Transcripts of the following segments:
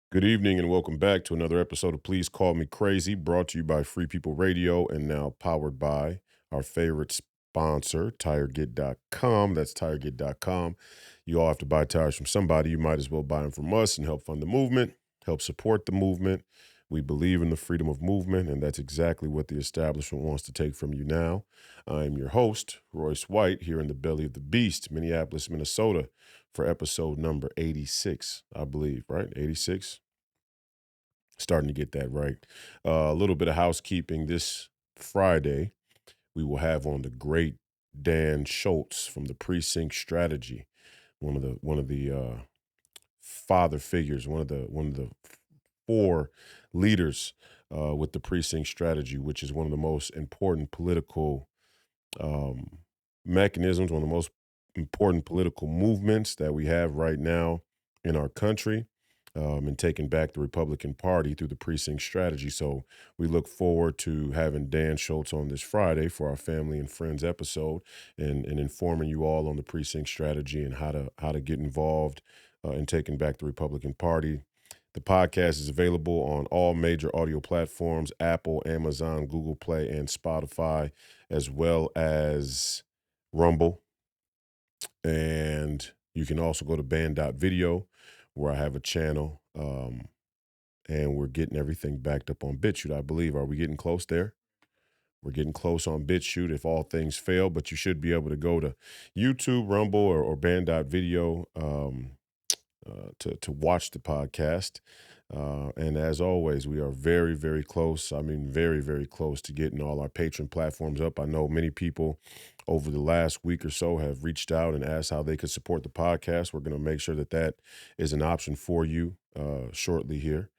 Good evening and welcome back to another episode of Please Call Me Crazy, brought to you by Free People Radio and now powered by our favorite sponsor, Tireget.com. That's Tireget.com. You all have to buy tires from somebody. You might as well buy them from us and help fund the movement, help support the movement. We believe in the freedom of movement, and that's exactly what the establishment wants to take from you now. I'm your host, Royce White, here in the belly of the beast, Minneapolis, Minnesota, for episode number 86, I believe, right? 86? Starting to get that right. A little bit of housekeeping. This Friday, we will have on the great Dan Schultz from the Precinct Strategy, one of the father figures, one of the four leaders with the Precinct Strategy, which is one of the most important political um, mechanisms, one of the most important political movements that we have right now in our country, and taking back the Republican Party through the Precinct Strategy. So we look forward to having Dan Schultz on this Friday for our family and friends episode, and informing you all on the Precinct Strategy and how to get involved in taking back the Republican Party. The podcast is available on all major audio platforms: Apple, Amazon, Google Play, and Spotify, as well as Rumble. And you can also go to band.video, where I have a channel, and we're getting everything backed up on BitChute, I believe. Are we getting close there? We're getting close on BitChute if all things fail, but you should be able to go to YouTube, Rumble, or band.video to watch the podcast. And as always, we are very, very close. I mean, very, very close to getting all our patron platforms up. I know many people over the last week or so have reached out and asked how they could support the podcast. We're going to make sure that that is an option for you shortly here.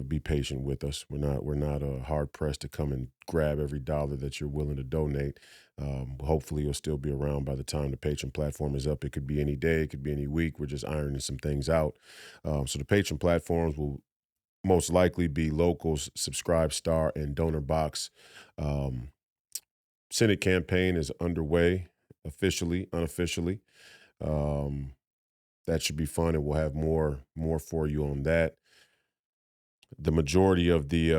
Be patient with us. We're not hard pressed to come and grab every dollar that you're willing to donate. Hopefully you'll still be around by the time the patron platform is up. It could be any day, it could be any week. We're just ironing some things out. So the patron platforms will most likely be Locals, Subscribe Star, and Donor Box. Um, Senate campaign is underway officially, unofficially. Um, that should be fun, and we'll have more for you on that. The majority of the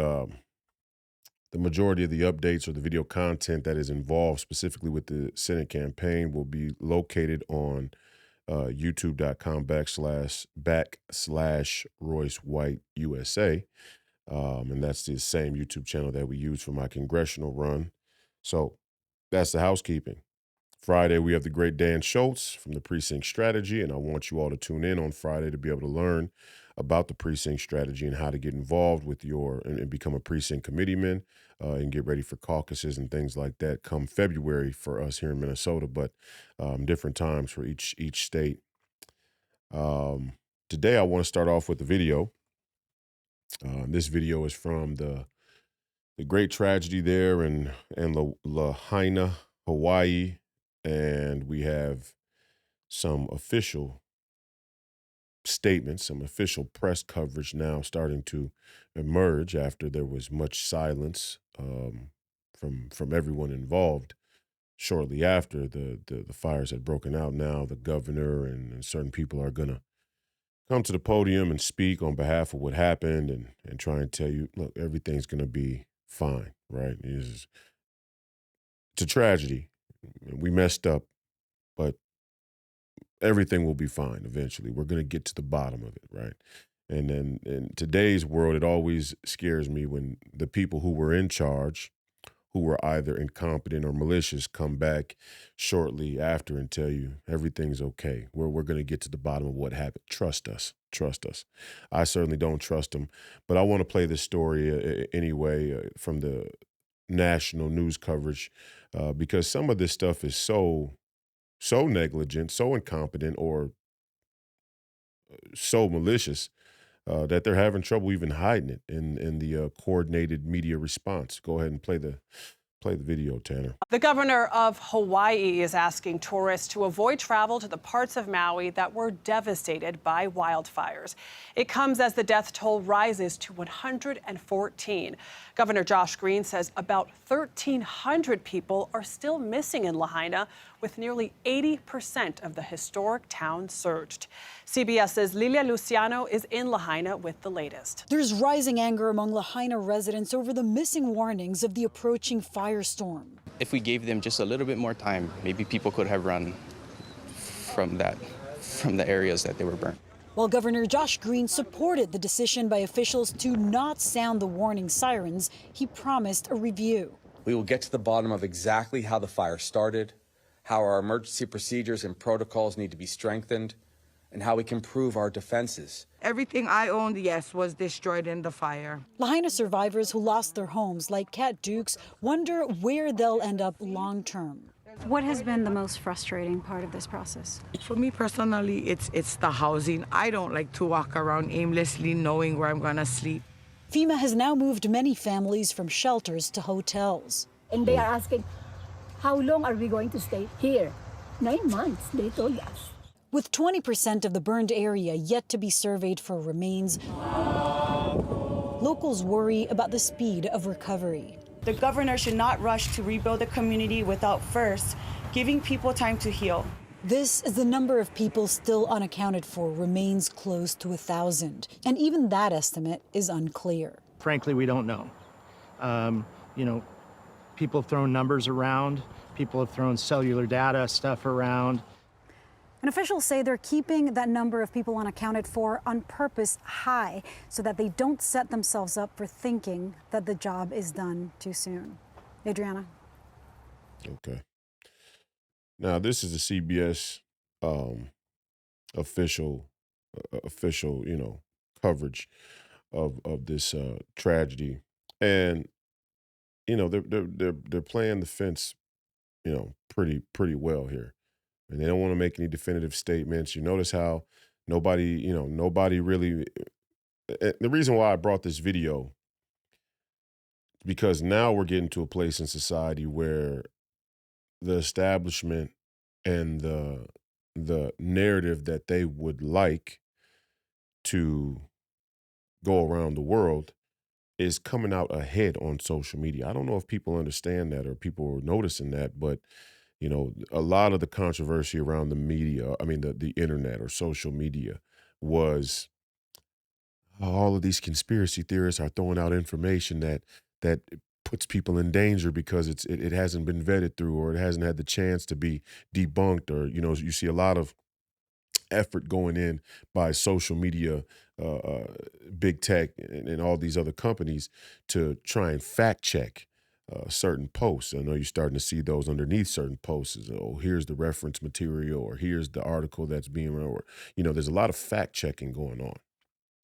updates or the video content that is involved specifically with the Senate campaign will be located on youtube.com backslash Royce White USA. And that's the same YouTube channel that we use for my congressional run. So that's the housekeeping. Friday, we have the great Dan Schultz from the Precinct Strategy, and I want you all to tune in on Friday to be able to learn about the Precinct Strategy and how to get involved with and become a precinct committeeman and get ready for caucuses and things like that come February for us here in Minnesota, but different times for each state. Today, I want to start off with the video. This video is from the great tragedy there in Lahaina, Hawaii, and we have some official statements, some official press coverage now starting to emerge after there was much silence from everyone involved shortly after the fires had broken out. Now the governor and certain people are going to come to the podium and speak on behalf of what happened and try and tell you, look, everything's going to be fine, right? It's a tragedy. We messed up, but everything will be fine eventually. We're going to get to the bottom of it, right? And then in today's world, it always scares me when the people who were in charge, who were either incompetent or malicious, come back shortly after and tell you everything's okay. We're going to get to the bottom of what happened. Trust us. Trust us. I certainly don't trust them, but I want to play this story anyway from the national news coverage because some of this stuff is so negligent, so incompetent, or so malicious that they're having trouble even hiding it in the coordinated media response. Go ahead and play the video, Tanner. The governor of Hawaii is asking tourists to avoid travel to the parts of Maui that were devastated by wildfires. It comes as the death toll rises to 114. Governor Josh Green says about 1,300 people are still missing in Lahaina, with nearly 80% of the historic town surged. CBS's Lilia Luciano is in Lahaina with the latest. There's rising anger among Lahaina residents over the missing warnings of the approaching firestorm. If we gave them just a little bit more time, maybe people could have run from the areas that they were burnt. While Governor Josh Green supported the decision by officials to not sound the warning sirens, he promised a review. We will get to the bottom of exactly how the fire started, how our emergency procedures and protocols need to be strengthened, and how we can improve our defenses. Everything I owned, yes, was destroyed in the fire. Lahaina survivors who lost their homes, like Kat Dukes, wonder where they'll end up long term. What has been the most frustrating part of this process? For me personally, it's the housing. I don't like to walk around aimlessly knowing where I'm gonna sleep. FEMA has now moved many families from shelters to hotels. And they are asking, how long are we going to stay here? 9 months, they told us. With 20% of the burned area yet to be surveyed for remains, locals worry about the speed of recovery. The governor should not rush to rebuild the community without first giving people time to heal. This is the number of people still unaccounted for remains close to 1,000, and even that estimate is unclear. Frankly, we don't know. People have thrown numbers around, people have thrown cellular data stuff around. And officials say they're keeping that number of people unaccounted for on purpose high so that they don't set themselves up for thinking that the job is done too soon. Adriana. Okay. Now, this is the CBS official, coverage of this tragedy, and they're playing the fence, pretty well here, and they don't want to make any definitive statements. You notice how nobody really. The reason why I brought this video, because now we're getting to a place in society where the establishment and the narrative that they would like to go around the world is coming out ahead on social media. I don't know if people understand that or people are noticing that, but a lot of the controversy around the media, the internet or social media, was all of these conspiracy theorists are throwing out information that puts people in danger because it hasn't been vetted through, or it hasn't had the chance to be debunked, or you see a lot of effort going in by social media, big tech, and all these other companies to try and fact check certain posts. I know you're starting to see those underneath certain posts. Oh, here's the reference material, or here's the article that's being, or there's a lot of fact checking going on,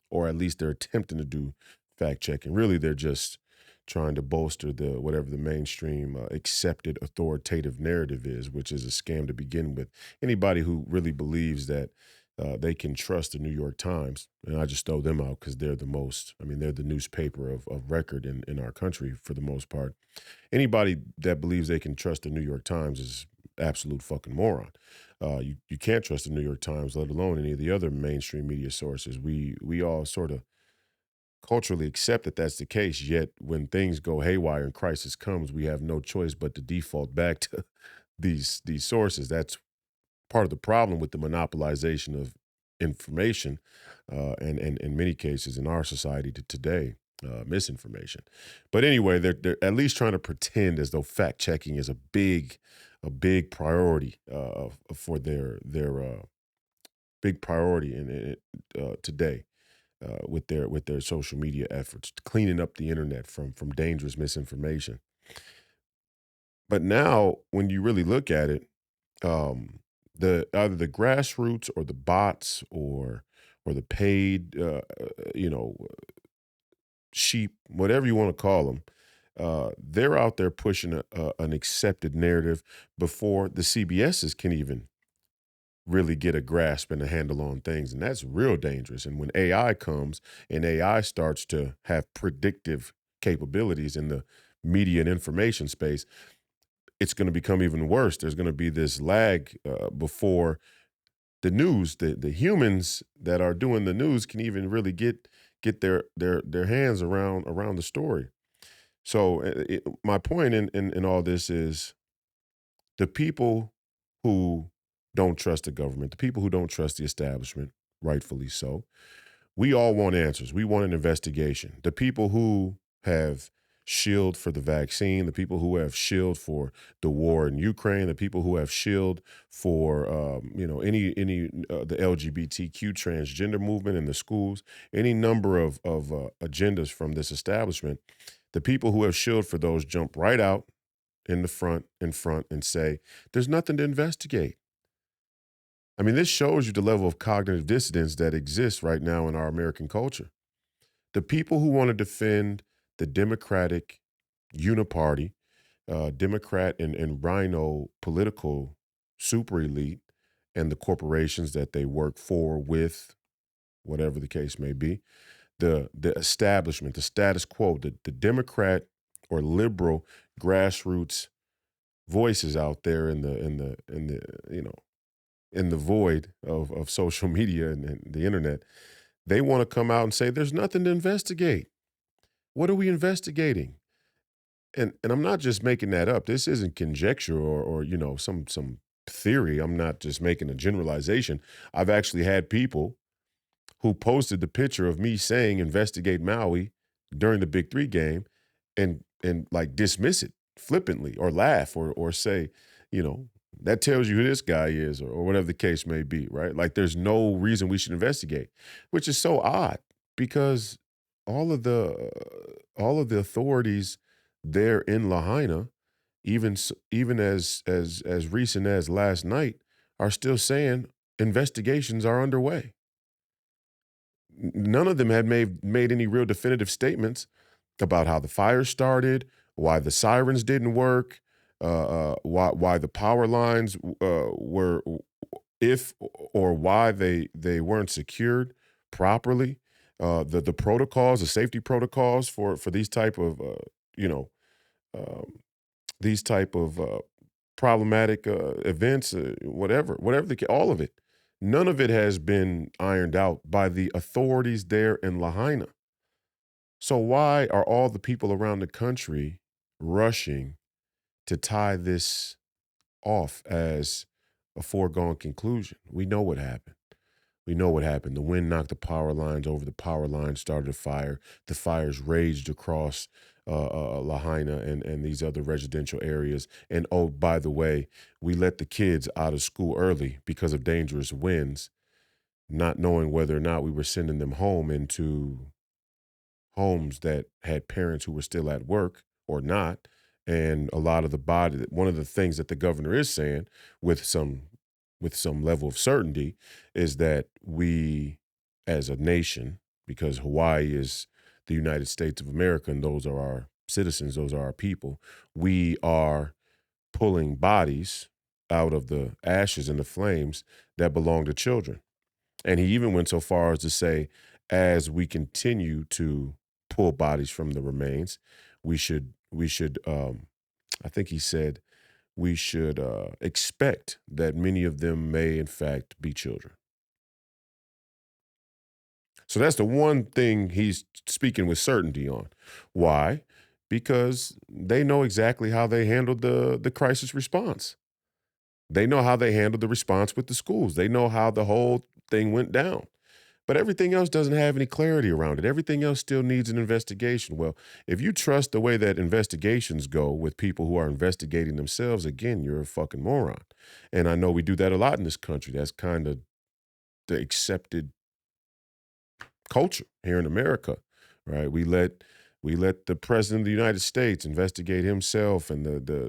or at least they're attempting to do fact checking. Really, they're just trying to bolster whatever the mainstream accepted authoritative narrative is, which is a scam to begin with. Anybody who really believes that they can trust the New York Times, and I just throw them out because they're they're the newspaper of record in our country for the most part. Anybody that believes they can trust the New York Times is absolute fucking moron. You can't trust the New York Times, let alone any of the other mainstream media sources. We all sort of culturally accept that that's the case, yet when things go haywire and crisis comes, we have no choice but to default back to these sources. That's part of the problem with the monopolization of information, and in many cases in our society today, misinformation. But anyway, they're at least trying to pretend as though fact checking is a big priority for their big priority in today. With their social media efforts, cleaning up the internet from dangerous misinformation. But now, when you really look at it, either the grassroots or the bots or the paid, sheep, whatever you want to call them, they're out there pushing an accepted narrative before the CBSs can even really get a grasp and a handle on things. And that's real dangerous. And when AI comes and AI starts to have predictive capabilities in the media and information space, it's going to become even worse. There's going to be this lag before the news, the humans that are doing the news can even really get their hands around the story. So my point in all this is the people who don't trust the government, the people who don't trust the establishment, rightfully so. We all want answers. We want an investigation. The people who have shield for the vaccine, the people who have shield for the war in Ukraine, the people who have shield for the LGBTQ transgender movement in the schools, any number of agendas from this establishment, the people who have shield for those jump right out in front and say, there's nothing to investigate. I mean, this shows you the level of cognitive dissonance that exists right now in our American culture. The people who want to defend the Democratic uniparty, Democrat and Rhino political super elite and the corporations that they work for, with, whatever the case may be, the establishment, the status quo, the Democrat or liberal grassroots voices out there in the void of social media and the internet, they want to come out and say there's nothing to investigate. What are we investigating? And I'm not just making that up. This isn't conjecture or some theory. I'm not just making a generalization. I've actually had people who posted the picture of me saying investigate Maui during the Big Three game and like dismiss it flippantly or laugh or say, that tells you who this guy is or whatever the case may be, right? Like there's no reason we should investigate, which is so odd because all of the authorities there in Lahaina, even as recent as last night, are still saying investigations are underway. None of them had made any real definitive statements about how the fire started, why the sirens didn't work, why the power lines were, if or why they weren't secured properly, the protocols, the safety protocols for these type of these type of problematic events, whatever all of it. None of it has been ironed out by the authorities there in Lahaina. So why are all the people around the country rushing to tie this off as a foregone conclusion? We know what happened. We know what happened. The wind knocked the power lines over. The power lines started a fire. The fires raged across Lahaina and these other residential areas. And oh, by the way, we let the kids out of school early because of dangerous winds, not knowing whether or not we were sending them home into homes that had parents who were still at work or not. And a lot of one of the things that the governor is saying with some level of certainty is that we as a nation, because Hawaii is the United States of America and those are our citizens, those are our people, we are pulling bodies out of the ashes and the flames that belong to children. And he even went so far as to say, as we continue to pull bodies from the remains, we should I think he said, we should expect that many of them may, in fact, be children. So that's the one thing he's speaking with certainty on. Why? Because they know exactly how they handled the crisis response. They know how they handled the response with the schools. They know how the whole thing went down. But everything else doesn't have any clarity around it. Everything else still needs an investigation. Well, if you trust the way that investigations go with people who are investigating themselves, again, you're a fucking moron. And I know we do that a lot in this country. That's kind of the accepted culture here in America, right? We let the president of the United States investigate himself and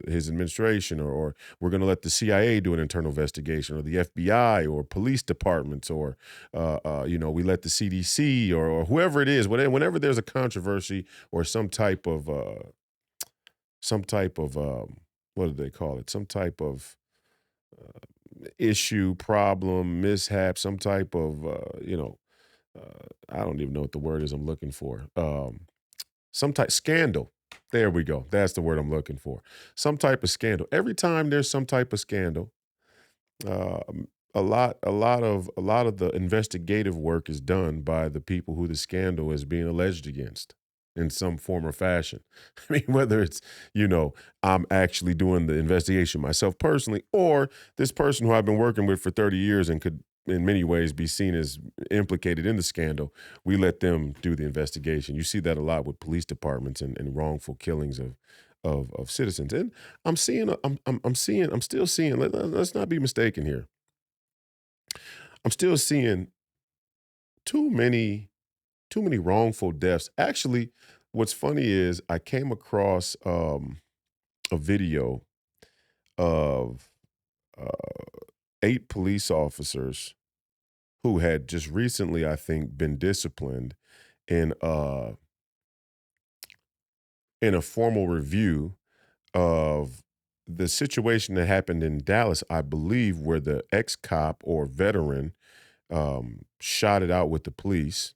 his administration, or we're going to let the CIA do an internal investigation, or the FBI, or police departments, or we let the CDC or whoever it is. Whenever there's a controversy or some type of what do they call it? Some type of issue, problem, mishap, some type of I don't even know what the word is I'm looking for. Some type scandal. There we go. That's the word I'm looking for. Some type of scandal. Every time there's some type of scandal, a lot of the investigative work is done by the people who the scandal is being alleged against. in some form or fashion. I mean, whether it's, I'm actually doing the investigation myself personally, or this person who I've been working with for 30 years and could in many ways be seen as implicated in the scandal, we let them do the investigation. You see that a lot with police departments and wrongful killings of citizens. And I'm still seeing, let's not be mistaken here. I'm still seeing too many wrongful deaths. Actually, what's funny is I came across a video of uh, 8 police officers who had just recently, I think, been disciplined in a formal review of the situation that happened in Dallas, I believe, where the ex-cop or veteran shot it out with the police,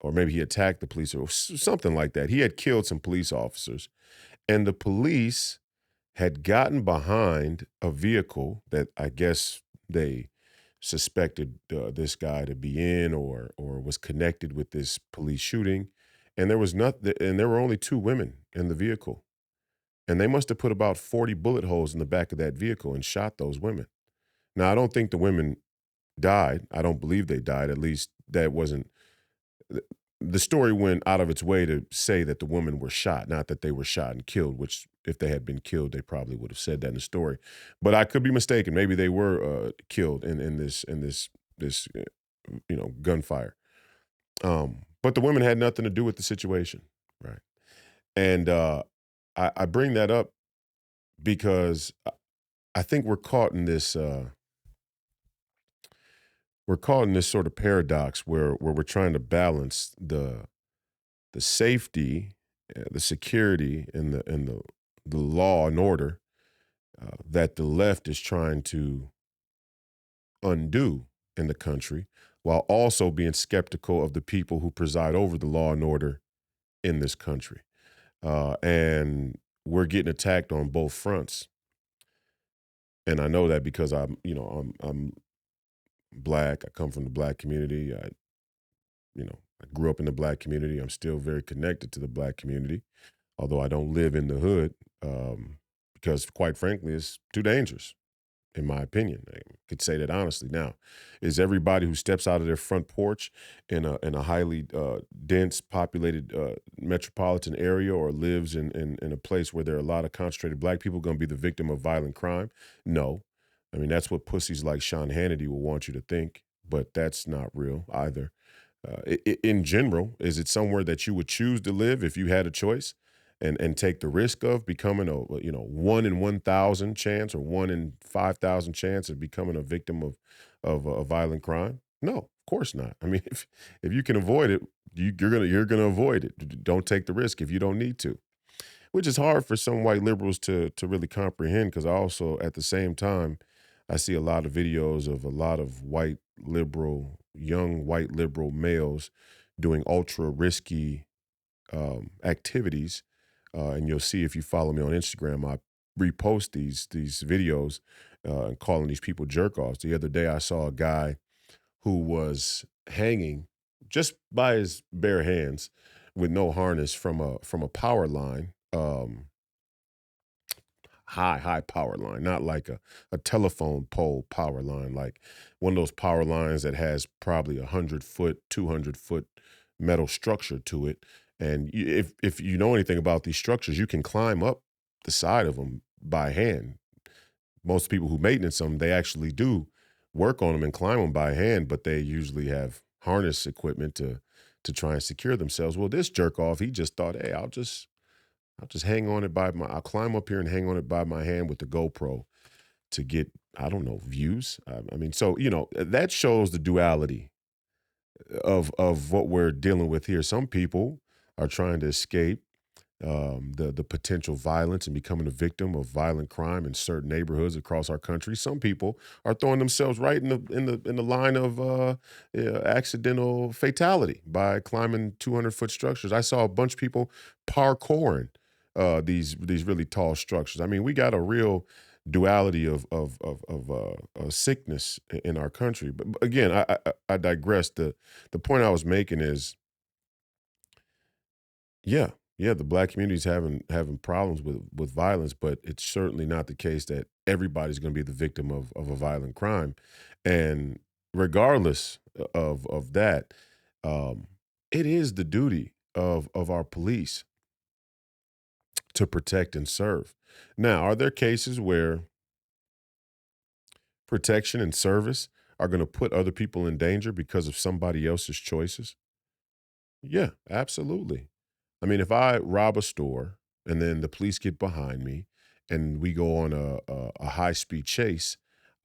or maybe he attacked the police or something like that. He had killed some police officers, and the police had gotten behind a vehicle that I guess they suspected this guy to be in, or was connected with this police shooting, and there were only 2 women in the vehicle, and they must have put about 40 bullet holes in the back of that vehicle and shot those women. Now, I don't think the women died. I don't believe they died. At least that wasn't the story went out of its way to say that the women were shot, not that they were shot and killed, which if they had been killed, they probably would have said that in the story. But I could be mistaken. Maybe they were killed in this gunfire. But the women had nothing to do with the situation, right? And I bring that up because I think we're caught in this sort of paradox where we're trying to balance the safety, the security, and the law and order that the left is trying to undo in the country, while also being skeptical of the people who preside over the law and order in this country. And we're getting attacked on both fronts. And I know that because I'm Black. I come from the Black community. I grew up in the Black community. I'm still very connected to the Black community, although I don't live in the hood, because quite frankly, it's too dangerous, in my opinion. I could say that honestly. Now, is everybody who steps out of their front porch in a highly dense, populated metropolitan area, or lives in a place where there are a lot of concentrated Black people, going to be the victim of violent crime? No. I mean, that's what pussies like Sean Hannity will want you to think, but that's not real either. In general, is it somewhere that you would choose to live if you had a choice, and take the risk of becoming a 1 in 1,000 chance or 1 in 5,000 chance of becoming a victim of a violent crime? No, of course not. I mean, if you can avoid it, you're gonna avoid it. Don't take the risk if you don't need to, which is hard for some white liberals to really comprehend, because I also, at the same time, I see a lot of videos of a lot of young white liberal males doing ultra risky activities. And you'll see, if you follow me on Instagram, I repost these videos and calling these people jerk offs. The other day, I saw a guy who was hanging just by his bare hands with no harness from a power line. High power line, not like a telephone pole power line, like one of those power lines that has probably 100-foot, 200-foot metal structure to it. And if you know anything about these structures, you can climb up the side of them by hand. Most people who maintenance them, they actually do work on them and climb them by hand, but they usually have harness equipment to try and secure themselves. Well, this jerk off, he just thought, hey, I'll just hang on it I'll climb up here and hang on it by my hand with the GoPro to get, I don't know, views. I mean, so, that shows the duality of what we're dealing with here. Some people are trying to escape the potential violence and becoming a victim of violent crime in certain neighborhoods across our country. Some people are throwing themselves right in the line of accidental fatality by climbing 200-foot structures. I saw a bunch of people parkouring these really tall structures. I mean, we got a real duality of sickness in our country. But again, I digress. The point I was making is, Yeah, yeah, the black community is having problems with violence, but it's certainly not the case that everybody's going to be the victim of a violent crime. And regardless of that, um, it is the duty of our police to protect and serve. Now, are there cases where protection and service are going to put other people in danger because of somebody else's choices? Yeah, absolutely. I mean, if I rob a store and then the police get behind me and we go on a high speed chase,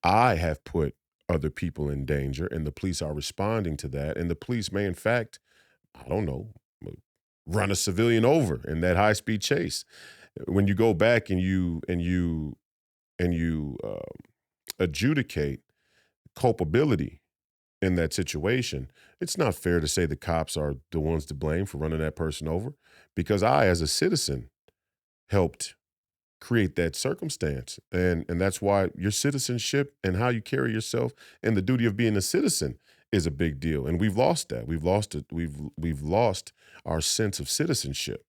I have put other people in danger and the police are responding to that. And the police may, in fact, I don't know, run a civilian over in that high speed chase. When you go back and you adjudicate culpability in that situation, it's not fair to say the cops are the ones to blame for running that person over because I, as a citizen, helped create that circumstance. And that's why your citizenship and how you carry yourself and the duty of being a citizen is a big deal. And we've lost that. We've lost it. We've lost our sense of citizenship.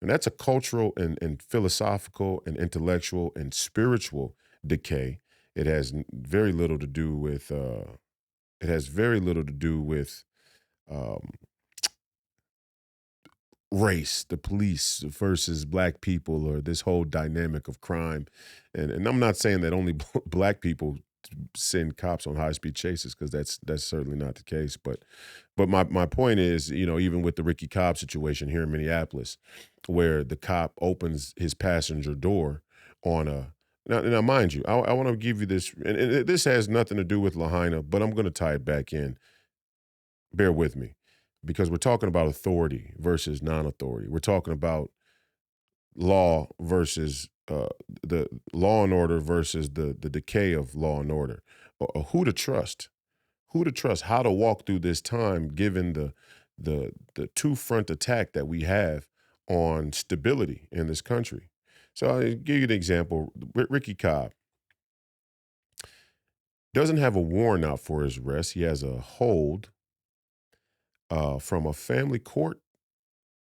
And that's a cultural and philosophical and intellectual and spiritual decay. It has very little to do with it has very little to do with um, race, the police versus black people, or this whole dynamic of crime. And I'm not saying that only black people send cops on high speed chases because that's certainly not the case. But my point is, even with the Ricky Cobb situation here in Minneapolis, where the cop opens his passenger door on a now mind you, I want to give you this, and this has nothing to do with Lahaina, but I'm going to tie it back in. Bear with me, because we're talking about authority versus non-authority. We're talking about law versus the law and order versus the decay of law and order. Who to trust? Who to trust? How to walk through this time, given the two front attack that we have on stability in this country. So I'll give you an example. Ricky Cobb doesn't have a warrant out for his arrest. He has a hold from a family court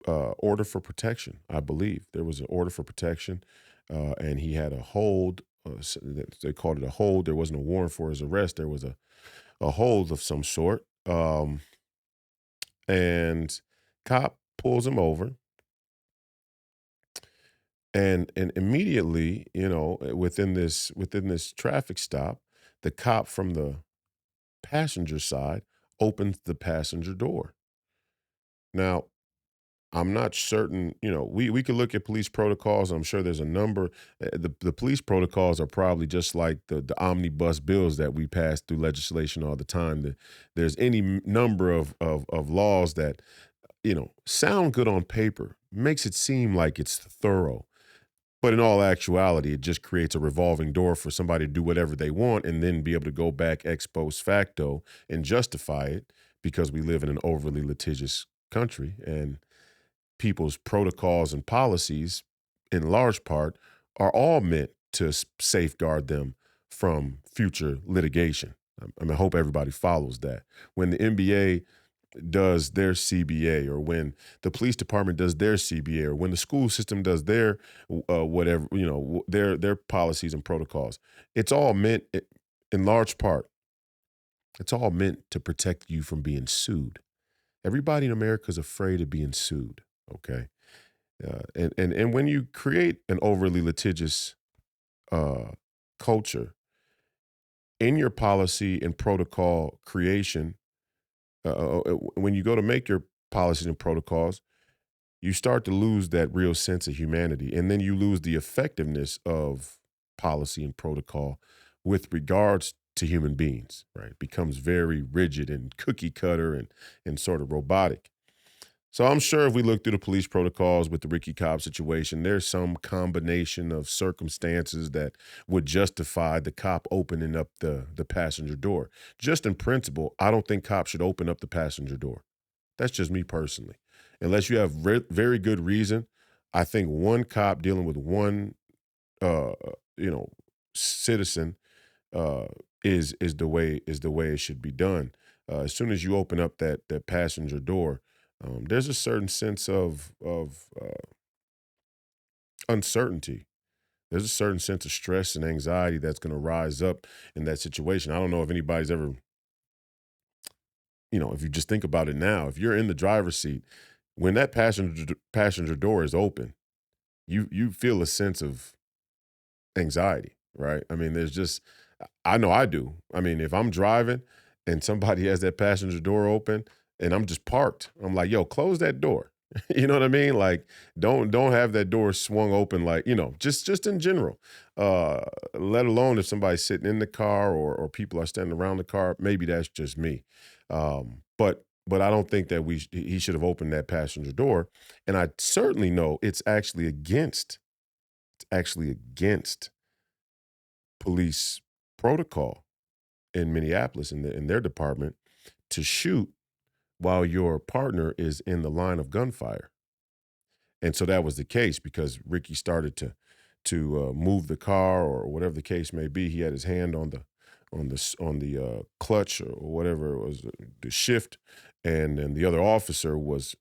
order for protection. I believe there was an order for protection, and he had a hold. They called it a hold. There wasn't a warrant for his arrest. There was a hold of some sort. And cop pulls him over, and immediately, within this traffic stop, the cop from the passenger side opens the passenger door. Now, I'm not certain, we could look at police protocols. I'm sure there's a number. The police protocols are probably just like the omnibus bills that we pass through legislation all the time. There's any number of laws that, sound good on paper, makes it seem like it's thorough. But in all actuality, it just creates a revolving door for somebody to do whatever they want and then be able to go back ex post facto and justify it because we live in an overly litigious country. And people's protocols and policies, in large part, are all meant to safeguard them from future litigation. I hope everybody follows that. When the NBA does their CBA, or when the police department does their CBA, or when the school system does their whatever, their policies and protocols, it's all meant, in large part, it's all meant to protect you from being sued. Everybody in America is afraid of being sued. Okay. And when you create an overly litigious culture in your policy and protocol creation, when you go to make your policies and protocols, you start to lose that real sense of humanity. And then you lose the effectiveness of policy and protocol with regards to human beings, right? It becomes very rigid and cookie cutter and sort of robotic. So I'm sure if we look through the police protocols with the Ricky Cobb situation, there's some combination of circumstances that would justify the cop opening up the passenger door. Just in principle, I don't think cops should open up the passenger door. That's just me personally. Unless you have very good reason, I think one cop dealing with one, uh, citizen is the way it should be done. As soon as you open up that passenger door, there's a certain sense of uncertainty. There's a certain sense of stress and anxiety that's going to rise up in that situation. I don't know if anybody's ever, if you just think about it now, if you're in the driver's seat, when that passenger door is open, you feel a sense of anxiety, right? I mean, I know I do. I mean, if I'm driving and somebody has that passenger door open and I'm just parked, I'm like, yo, close that door. You know what I mean? Like, don't have that door swung open, like, just in general. Let alone if somebody's sitting in the car or people are standing around the car. Maybe that's just me. But I don't think that he should have opened that passenger door. And I certainly know it's actually against police protocol in Minneapolis in their department to shoot while your partner is in the line of gunfire. And so that was the case because Ricky started to move the car or whatever the case may be. He had his hand on the clutch or whatever it was, the shift, and then the other officer was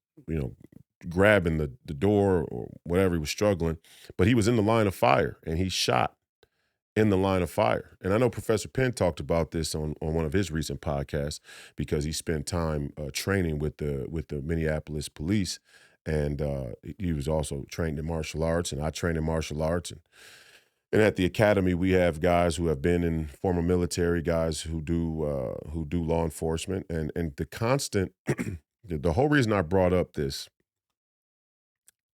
grabbing the door or whatever, he was struggling, but he was in the line of fire and he shot in the line of fire. And I know Professor Penn talked about this on one of his recent podcasts because he spent time training with the Minneapolis police, and he was also trained in martial arts, and I trained in martial arts. And at the academy, we have guys who have been in former military, guys who do law enforcement, and the constant, the whole reason I brought up this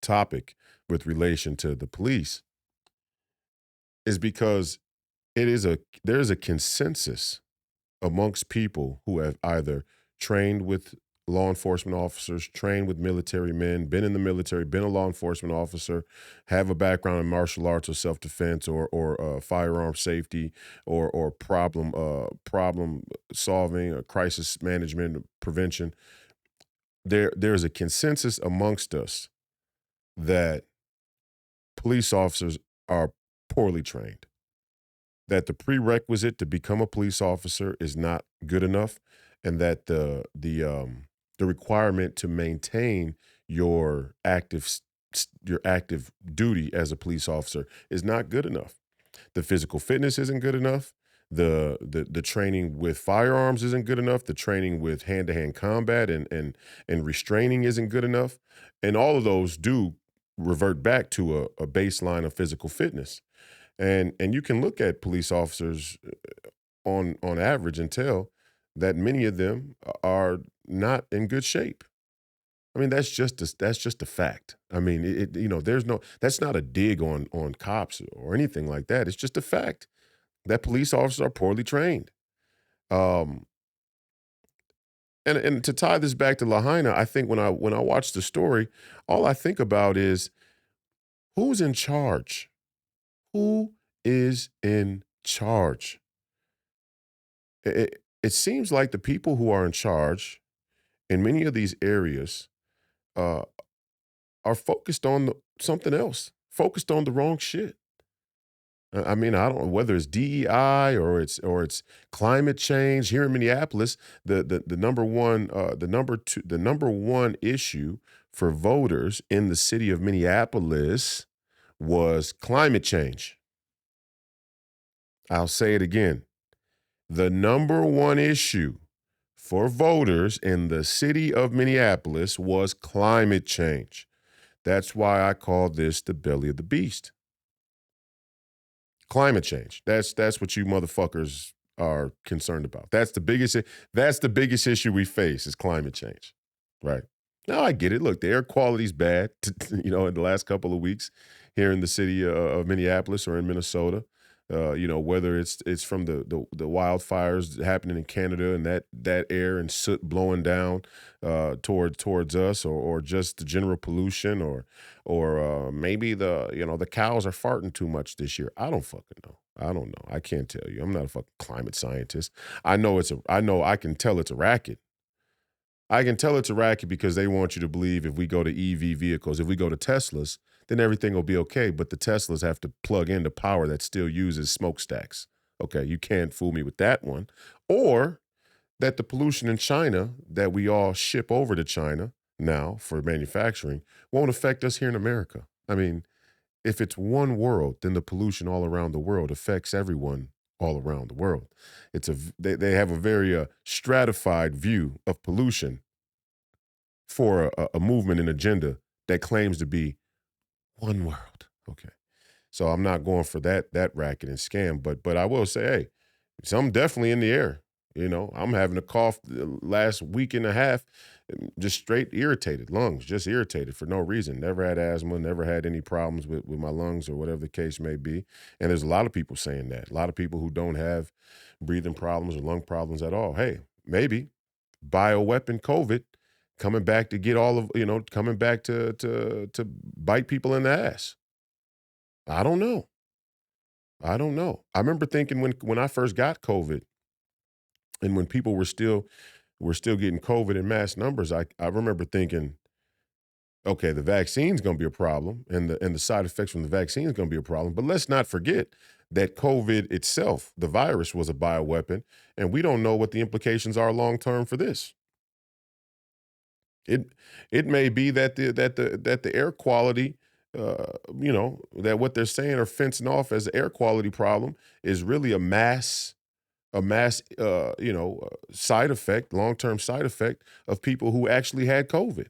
topic with relation to the police is because there is a consensus amongst people who have either trained with law enforcement officers, trained with military men, been in the military, been a law enforcement officer, have a background in martial arts or self-defense or firearm safety or problem solving or crisis management prevention. There's a consensus amongst us that police officers are poorly trained, that the prerequisite to become a police officer is not good enough, and that the requirement to maintain your active duty as a police officer is not good enough. The physical fitness isn't good enough. The training with firearms isn't good enough. The training with hand-to-hand combat and restraining isn't good enough. And all of those do revert back to a baseline of physical fitness. And you can look at police officers on average and tell that many of them are not in good shape. I mean, that's just a fact. I mean, that's not a dig on cops or anything like that. It's just a fact that police officers are poorly trained. And to tie this back to Lahaina, I think when I watch the story, all I think about is who's in charge. Who is in charge? It seems like the people who are in charge in many of these areas are focused on something else, focused on the wrong shit. I mean, I don't know whether it's DEI or it's climate change. Here in Minneapolis, the number one issue for voters in the city of Minneapolis was climate change. I'll say it again. The number one issue for voters in the city of Minneapolis was climate change. That's why I call this the belly of the beast. Climate change. That's what you motherfuckers are concerned about. That's the biggest issue we face is climate change. Right. Now I get it. Look, the air quality's bad, in the last couple of weeks here in the city of Minneapolis or in Minnesota. Whether it's from the wildfires happening in Canada and that air and soot blowing down towards us, or just the general pollution, or maybe the cows are farting too much this year. I don't fucking know. I don't know. I can't tell you. I'm not a fucking climate scientist. I can tell it's a racket. I can tell it's a racket because they want you to believe if we go to EV vehicles, if we go to Teslas, then everything will be okay. But the Teslas have to plug into power that still uses smokestacks. Okay, you can't fool me with that one. Or that the pollution in China that we all ship over to China, now for manufacturing won't affect us here in America. I mean, if it's one world, then the pollution all around the world affects everyone all around the world. They have a very stratified view of pollution for a movement and agenda that claims to be one world. Okay. So I'm not going for that racket and scam, but I will say, hey, something definitely in the air. You know, I'm having a cough the last week and a half, just straight irritated lungs, just irritated for no reason. Never had asthma, never had any problems with my lungs or whatever the case may be. And there's a lot of people saying that. A lot of people who don't have breathing problems or lung problems at all. Hey, maybe bioweapon COVID coming back to get all of, coming back to bite people in the ass. I don't know. I remember thinking when I first got COVID and when people were still getting COVID in mass numbers, I remember thinking, okay, the vaccine's going to be a problem and the side effects from the vaccine is going to be a problem. But let's not forget that COVID itself, the virus, was a bioweapon, and we don't know what the implications are long term for this. It may be that the air quality, that what they're saying are fencing off as an air quality problem is really a mass side effect, long-term side effect of people who actually had COVID.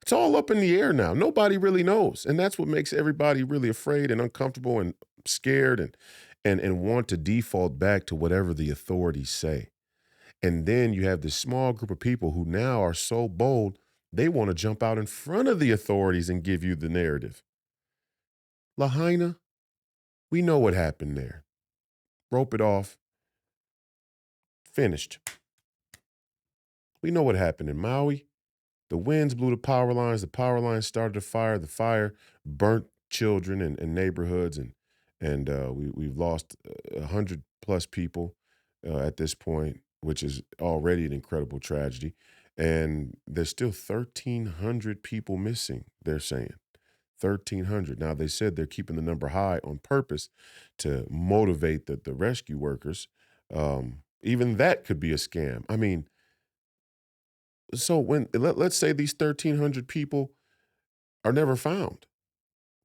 It's all up in the air now. Nobody really knows. And that's what makes everybody really afraid and uncomfortable and scared and want to default back to whatever the authorities say. And then you have this small group of people who now are so bold, they want to jump out in front of the authorities and give you the narrative. Lahaina, we know what happened there. Rope it off. Finished. We know what happened in Maui. The winds blew the power lines. The power lines started a fire. The fire burnt children and neighborhoods, and we've lost 100 plus people at this point, which is already an incredible tragedy. And there's still 1,300 people missing, they're saying. 1,300. Now, they said they're keeping the number high on purpose to motivate the rescue workers. Even that could be a scam. I mean, so let's say these 1,300 people are never found.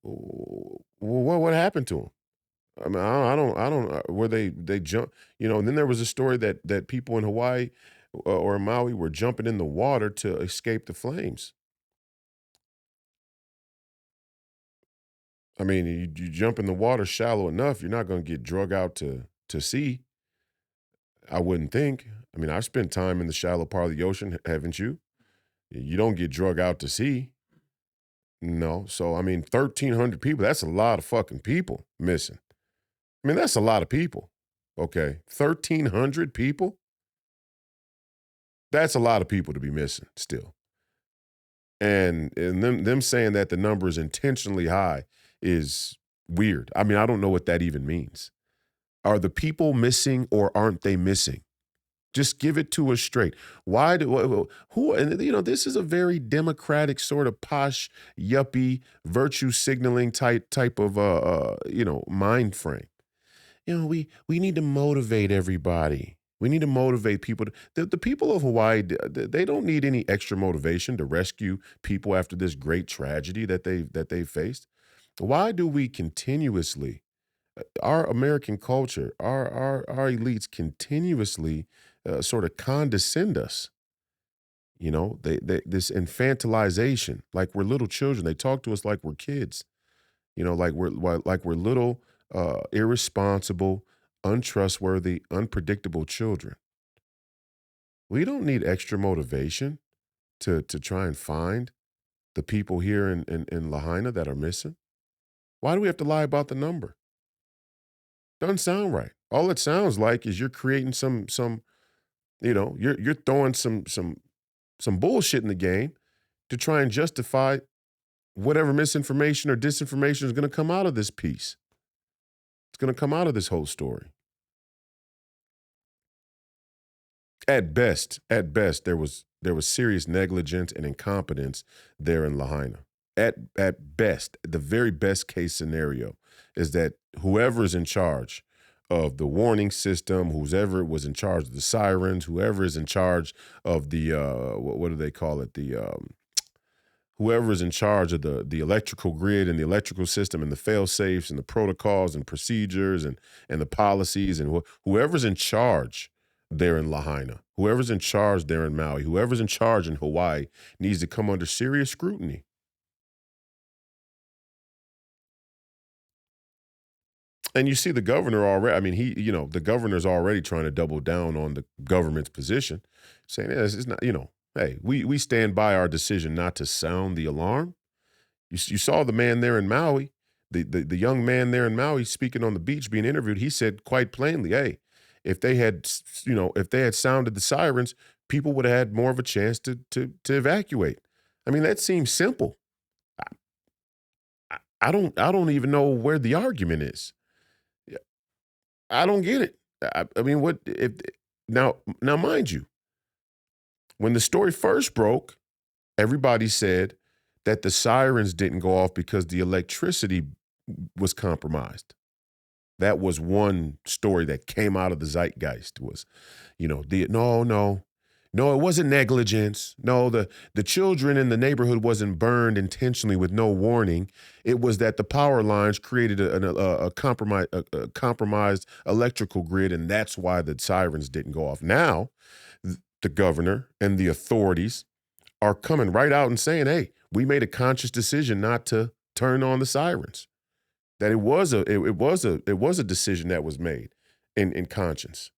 What happened to them? I mean, I don't. Were they jump? And then there was a story that people in Hawaii or Maui were jumping in the water to escape the flames. I mean, you jump in the water shallow enough, you're not going to get drug out to sea. I wouldn't think. I mean, I've spent time in the shallow part of the ocean, haven't you? You don't get drug out to sea. No. So, I mean, 1,300 people, that's a lot of fucking people missing. I mean, that's a lot of people. Okay. 1,300 people? That's a lot of people to be missing still. And them saying that the number is intentionally high is weird. I mean, I don't know what that even means. Are the people missing or aren't they missing? Just give it to us straight. Why this is a very democratic sort of posh, yuppie, virtue signaling type of mind frame. We need to motivate everybody. We need to motivate people. The people of Hawaii, they don't need any extra motivation to rescue people after this great tragedy that they faced. Why do we continuously, our American culture, our elites continuously sort of condescend us? This infantilization, like we're little children. They talk to us like we're kids. Like we're little, irresponsible, untrustworthy, unpredictable children. We don't need extra motivation to try and find the people here in Lahaina that are missing. Why do we have to lie about the number? Doesn't sound right. All it sounds like is you're creating some you're throwing some bullshit in the game to try and justify whatever misinformation or disinformation is going to come out of this piece. It's going to come out of this whole story. At best, there was serious negligence and incompetence there in Lahaina. At best, the very best case scenario is that whoever is in charge of the warning system, whoever was in charge of the sirens, whoever is in charge of the what do they call it? Whoever is in charge of the electrical grid and the electrical system and the fail safes and the protocols and procedures and the policies and whoever's in charge there in Lahaina, whoever's in charge there in Maui, whoever's in charge in Hawaii needs to come under serious scrutiny. And you see the governor already, I mean, the governor's already trying to double down on the government's position, saying, yeah, it's not, hey, we stand by our decision not to sound the alarm. You saw the man there in Maui, the young man there in Maui speaking on the beach being interviewed. He said quite plainly, hey, if they had sounded the sirens, people would have had more of a chance to evacuate. I mean, that seems simple. I don't even know where the argument is. I don't get it. I mean, what if now, mind you, when the story first broke, everybody said that the sirens didn't go off because the electricity was compromised. That was one story that came out of the zeitgeist was, no, it wasn't negligence. No, the children in the neighborhood wasn't burned intentionally with no warning. It was that the power lines created a compromised electrical grid, and that's why the sirens didn't go off. Now, the governor and the authorities are coming right out and saying, hey, we made a conscious decision not to turn on the sirens. That it was a decision that was made in conscience.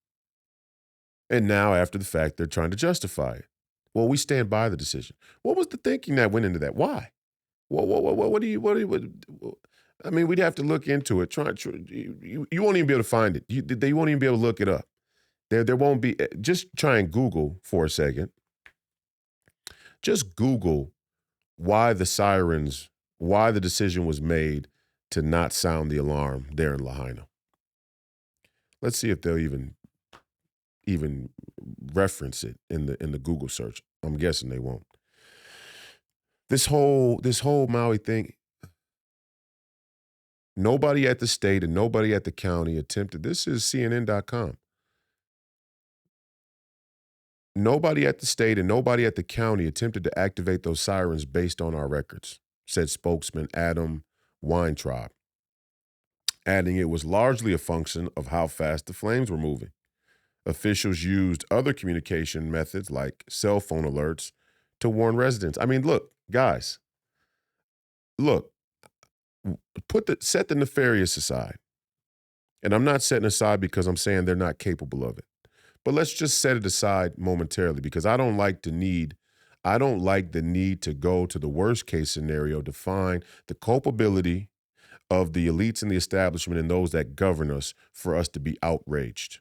And now, after the fact, they're trying to justify it. Well, we stand by the decision. What was the thinking that went into that? Why? What do you? I mean, we'd have to look into it. You won't even be able to find it. They won't even be able to look it up. There won't be. Just try and Google for a second. Just Google why the decision was made to not sound the alarm there in Lahaina. Let's see if they'll even reference it in the Google search. I'm guessing they won't. This whole Maui thing, nobody at the state and nobody at the county attempted. This is CNN.com. Nobody at the state and nobody at the county attempted to activate those sirens based on our records, said spokesman Adam Weintraub, adding it was largely a function of how fast the flames were moving. Officials used other communication methods like cell phone alerts to warn residents. I mean, look, guys, set the nefarious aside. And I'm not setting aside because I'm saying they're not capable of it. But let's just set it aside momentarily because I don't like the need to go to the worst case scenario to find the culpability of the elites in the establishment and those that govern us for us to be outraged.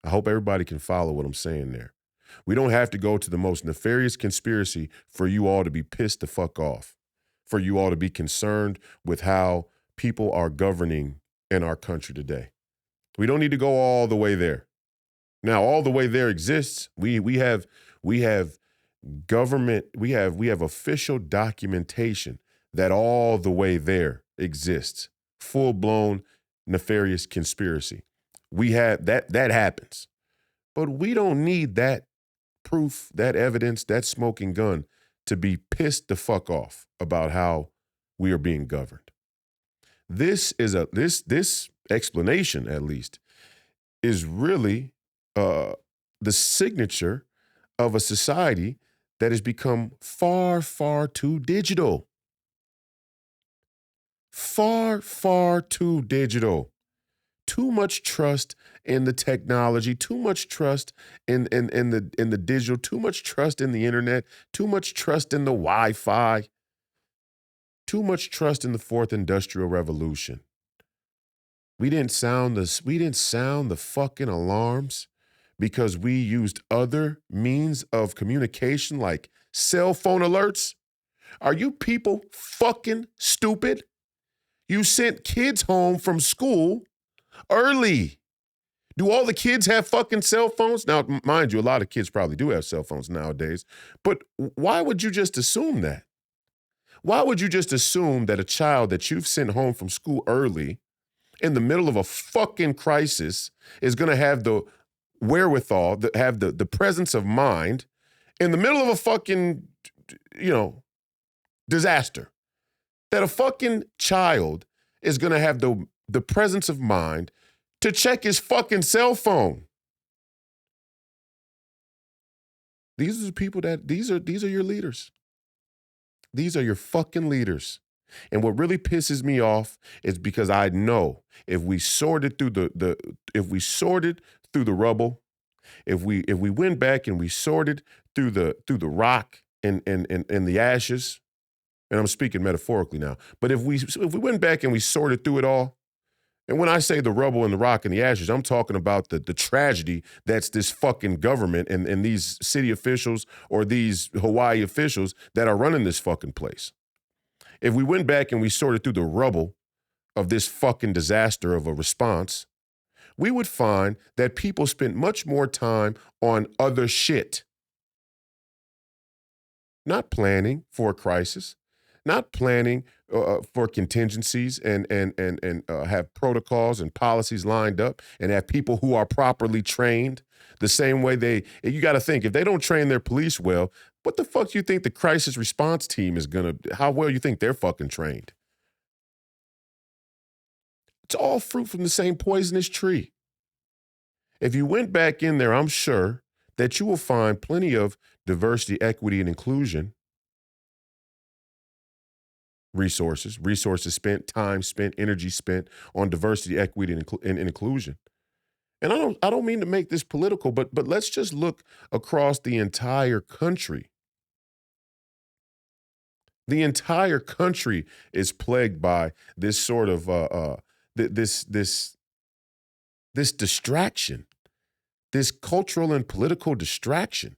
I hope everybody can follow what I'm saying there. We don't have to go to the most nefarious conspiracy for you all to be pissed the fuck off, for you all to be concerned with how people are governing in our country today. We don't need to go all the way there. Now, all the way there exists. We have government, we have official documentation that all the way there exists. Full-blown nefarious conspiracy. We have that happens. But we don't need that proof, that evidence, that smoking gun to be pissed the fuck off about how we are being governed. This explanation, at least, is really the signature of a society that has become far, far too digital. Far, far too digital. Too much trust in the technology, too much trust in the digital, too much trust in the internet, too much trust in the Wi-Fi, too much trust in the fourth industrial revolution. We didn't sound the fucking alarms because we used other means of communication like cell phone alerts. Are you people fucking stupid? You sent kids home from school early. Do all the kids have fucking cell phones? Now, mind you, a lot of kids probably do have cell phones nowadays, but why would you just assume that? Why would you just assume that a child that you've sent home from school early in the middle of a fucking crisis is going to have the wherewithal, have the presence of mind in the middle of a fucking, disaster, that a fucking child is going to have the presence of mind to check his fucking cell phone. These are the people these are your leaders. These are your fucking leaders. And what really pisses me off is because I know if we sorted through the rubble, if we went back and we sorted through the rock and the ashes, and I'm speaking metaphorically now, but if we went back and we sorted through it all, and when I say the rubble and the rock and the ashes, I'm talking about the tragedy that's this fucking government and these city officials or these Hawaii officials that are running this fucking place. If we went back and we sorted through the rubble of this fucking disaster of a response, we would find that people spent much more time on other shit. Not planning for a crisis, not planning for contingencies and have protocols and policies lined up and have people who are properly trained the same way you got to think, if they don't train their police well, what the fuck do you think the crisis response team is how well you think they're fucking trained? It's all fruit from the same poisonous tree. If you went back in there, I'm sure that you will find plenty of diversity, equity, and inclusion resources spent, time spent, energy spent on diversity, equity, and inclusion. And I don't mean to make this political, but let's just look across the entire country. The entire country is plagued by this sort of this distraction, this cultural and political distraction.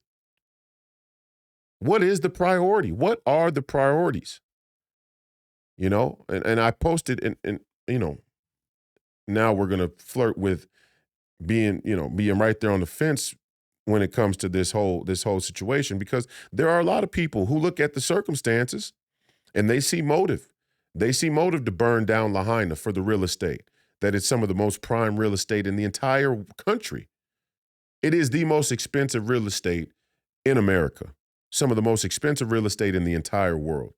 What is the priority? What are the priorities? And I posted and now we're going to flirt with being right there on the fence when it comes to this whole situation, because there are a lot of people who look at the circumstances and they see motive. They see motive to burn down Lahaina for the real estate, that it's some of the most prime real estate in the entire country. It is the most expensive real estate in America, some of the most expensive real estate in the entire world.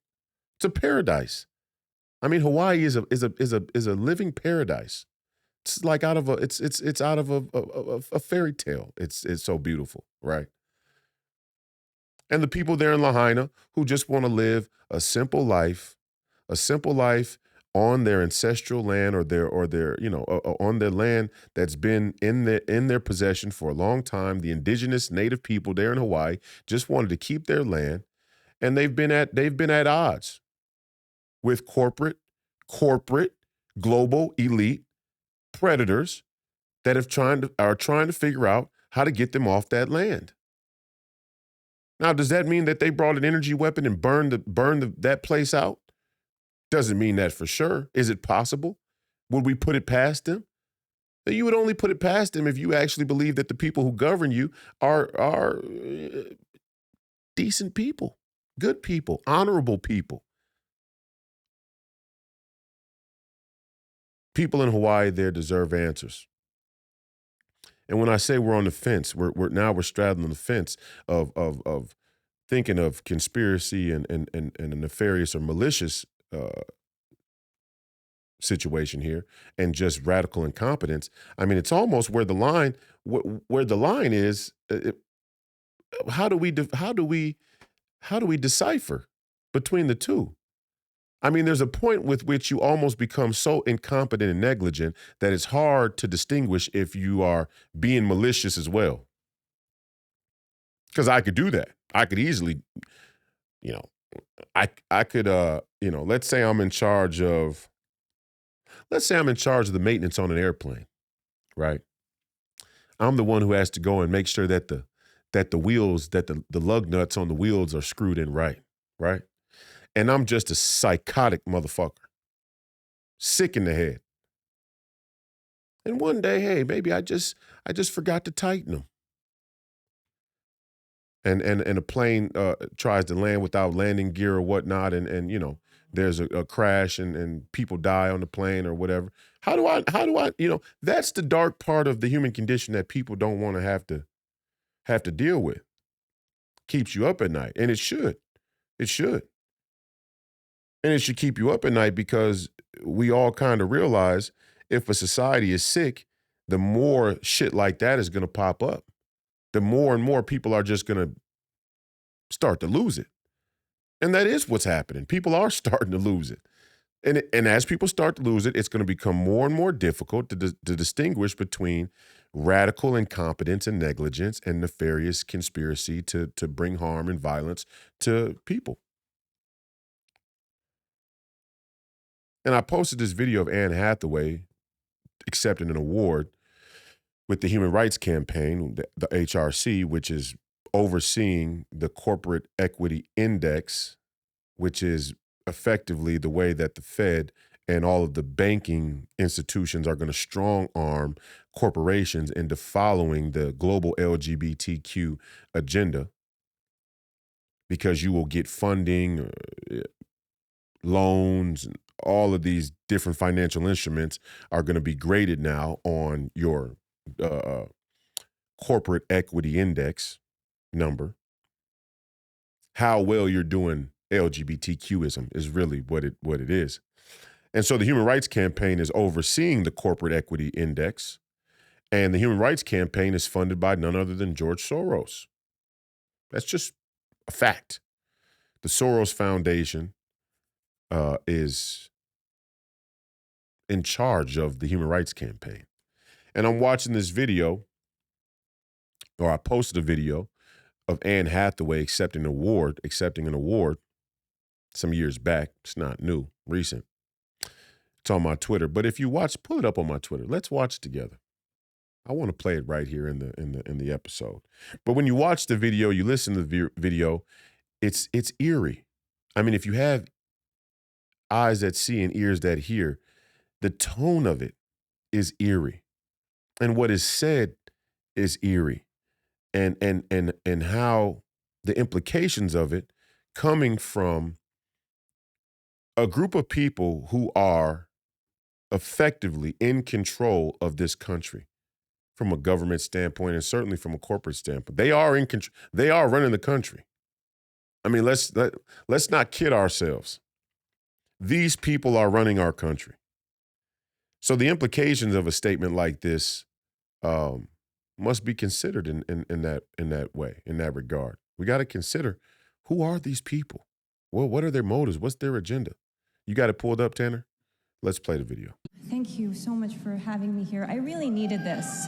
It's a paradise. I mean, Hawaii is a living paradise. It's like out of a fairy tale. It's so beautiful, right? And the people there in Lahaina who just want to live a simple life on their ancestral land or their on their land that's been in their possession for a long time. The indigenous native people there in Hawaii just wanted to keep their land, and they've been at odds with corporate, global elite predators that are trying to figure out how to get them off that land. Now, does that mean that they brought an energy weapon and burned that place out? Doesn't mean that for sure. Is it possible? Would we put it past them? You would only put it past them if you actually believe that the people who govern you are decent people, good people, honorable people. People in Hawaii there deserve answers. And when I say we're on the fence, we're straddling the fence of thinking of conspiracy and a nefarious or malicious situation here, and just radical incompetence. I mean, it's almost where the line is. How do we decipher between the two? I mean, there's a point with which you almost become so incompetent and negligent that it's hard to distinguish if you are being malicious as well. Because I could do that. I could easily, I could, let's say I'm in charge of the maintenance on an airplane, right? I'm the one who has to go and make sure that the wheels, that the lug nuts on the wheels are screwed in right? And I'm just a psychotic motherfucker, sick in the head. And one day, hey, maybe I just forgot to tighten them. And a plane tries to land without landing gear or whatnot, and there's a crash and people die on the plane or whatever. How do I, that's the dark part of the human condition that people don't want to have to deal with. Keeps you up at night. And it should. It should. And it should keep you up at night because we all kind of realize if a society is sick, the more shit like that is going to pop up. The more and more people are just going to start to lose it. And that is what's happening. People are starting to lose it. And as people start to lose it, it's going to become more and more difficult to distinguish between radical incompetence and negligence and nefarious conspiracy to bring harm and violence to people. And I posted this video of Anne Hathaway accepting an award with the Human Rights Campaign, the HRC, which is overseeing the Corporate Equity Index, which is effectively the way that the Fed and all of the banking institutions are going to strong arm corporations into following the global LGBTQ agenda, because you will get funding, loans, and all of these different financial instruments are going to be graded now on your corporate equity index number. How well you're doing LGBTQism is really what it is. And so the Human Rights Campaign is overseeing the Corporate Equity Index, and the Human Rights Campaign is funded by none other than George Soros. That's just a fact. The Soros Foundation is in charge of the Human Rights Campaign. And I'm watching this video, or I posted a video of Anne Hathaway accepting an award some years back. It's not new, recent. It's on my Twitter. But if you watch, pull it up on my Twitter. Let's watch it together. I want to play it right here in the episode. But when you watch the video, you listen to the video, it's eerie. I mean, if you have eyes that see and ears that hear, the tone of it is eerie. And what is said is eerie. And how the implications of it coming from a group of people who are effectively in control of this country from a government standpoint and certainly from a corporate standpoint. They are in control. They are running the country. I mean, let's not kid ourselves. These people are running our country. So the implications of a statement like this must be considered in that way, in that regard. We got to consider, who are these people? Well, what are their motives? What's their agenda? You got it pulled up, Tanner? Let's play the video. Thank you so much for having me here. I really needed this.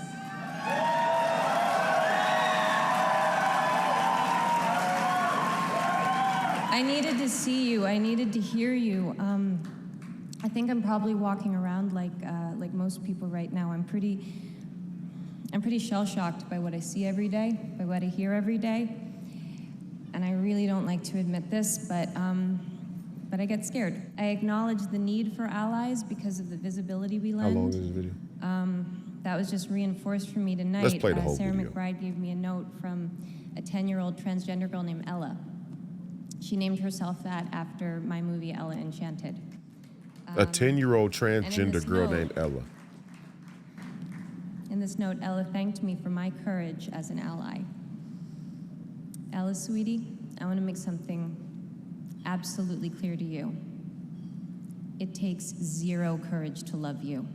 I needed to see you. I needed to hear you. I think I'm probably walking around like most people right now. I'm pretty shell-shocked by what I see every day, by what I hear every day. And I really don't like to admit this, but I get scared. I acknowledge the need for allies because of the visibility we lend. How long is this video? That was just reinforced for me tonight. Let's play the whole Sarah video. McBride gave me a note from a 10-year-old transgender girl named Ella. She named herself that after my movie Ella Enchanted. A 10-year-old transgender girl named Ella. In this note, Ella thanked me for my courage as an ally. Ella, sweetie, I want to make something absolutely clear to you. It takes zero courage to love you.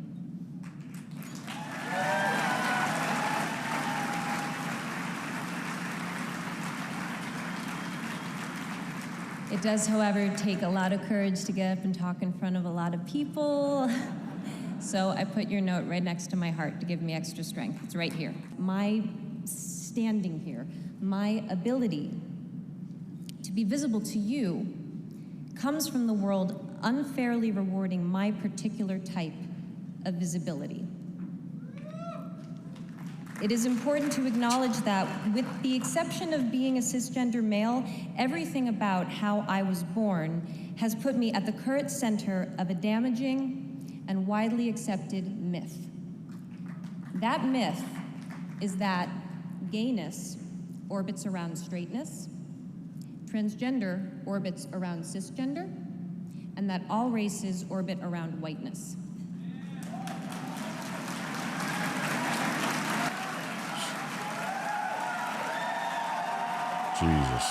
It does, however, take a lot of courage to get up and talk in front of a lot of people. So I put your note right next to my heart to give me extra strength. It's right here. My standing here, my ability to be visible to you comes from the world unfairly rewarding my particular type of visibility. It is important to acknowledge that, with the exception of being a cisgender male, everything about how I was born has put me at the current center of a damaging and widely accepted myth. That myth is that gayness orbits around straightness, transgender orbits around cisgender, and that all races orbit around whiteness. Jesus.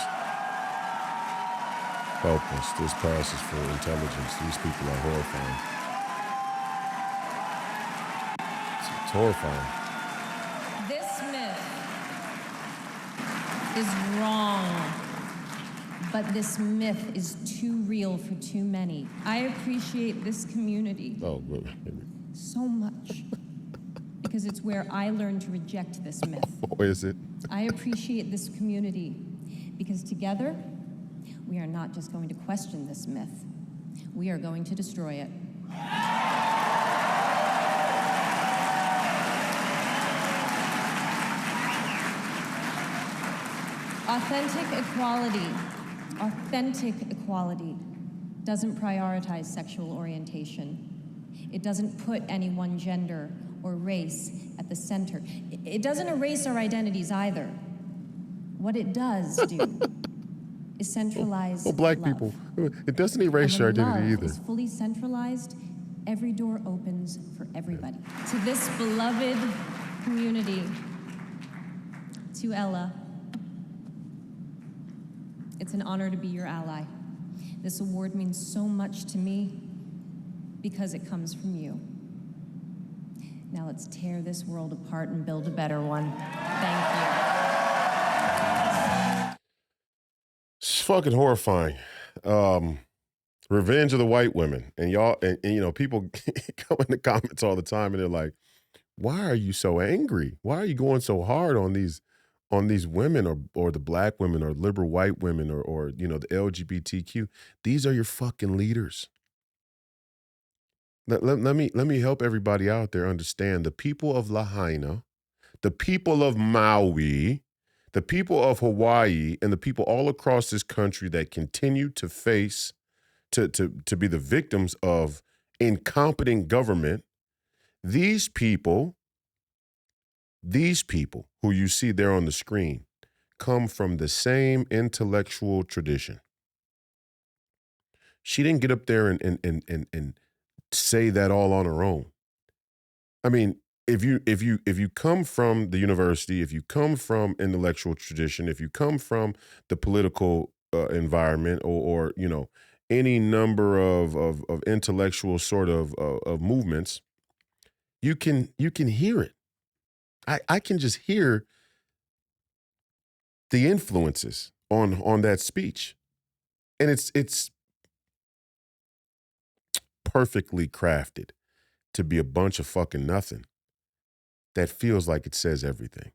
Help us. This passes for intelligence. These people are horrifying. It's horrifying. This myth is wrong, but this myth is too real for too many. I appreciate this community so much because it's where I learned to reject this myth. Oh, is it? I appreciate this community because together, we are not just going to question this myth. We are going to destroy it. Authentic equality doesn't prioritize sexual orientation. It doesn't put any one gender or race at the center. It doesn't erase our identities either. What it does do is centralize black love. people. It doesn't erase your And when identity love either. is fully centralized, every door opens for everybody. To this beloved community, to Ella, it's an honor to be your ally. This award means so much to me because it comes from you. Now let's tear this world apart and build a better one. Thank you. It's fucking horrifying. Revenge of the white women. And y'all, and you know, people come in the comments all the time and they're like, why are you so angry? Why are you going so hard on these women or the black women or liberal white women or you know, the LGBTQ? These are your fucking leaders. Let me help everybody out there understand. The people of Lahaina, the people of Maui, the people of Hawaii, and the people all across this country that continue to face, to be the victims of incompetent government, these people who you see there on the screen come from the same intellectual tradition. She didn't get up there and say that all on her own. I mean, if you come from the university, if you come from intellectual tradition, if you come from the political environment or you know, any number of intellectual sort of movements, you can hear it. I can just hear the influences on that speech. And it's perfectly crafted to be a bunch of fucking nothing that feels like it says everything.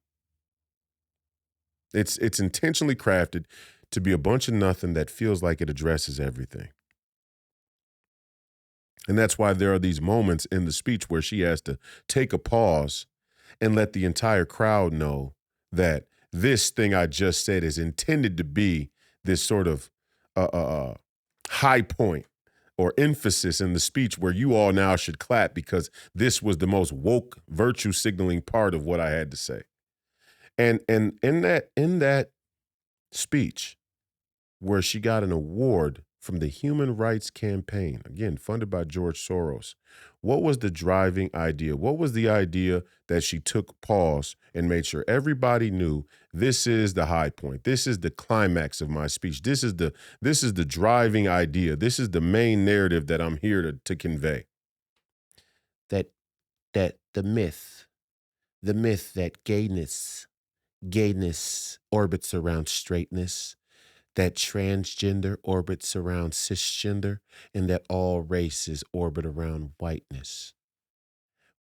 It's intentionally crafted to be a bunch of nothing that feels like it addresses everything. And that's why there are these moments in the speech where she has to take a pause and let the entire crowd know that this thing I just said is intended to be this sort of high point or emphasis in the speech where you all now should clap because this was the most woke virtue signaling part of what I had to say. And in that speech where she got an award from the Human Rights Campaign, again, funded by George Soros, what was the driving idea? What was the idea that she took pause and made sure everybody knew this is the high point? This is the climax of my speech. This is the driving idea. This is the main narrative that I'm here to convey. That the myth that gayness orbits around straightness, that transgender orbits around cisgender, and that all races orbit around whiteness.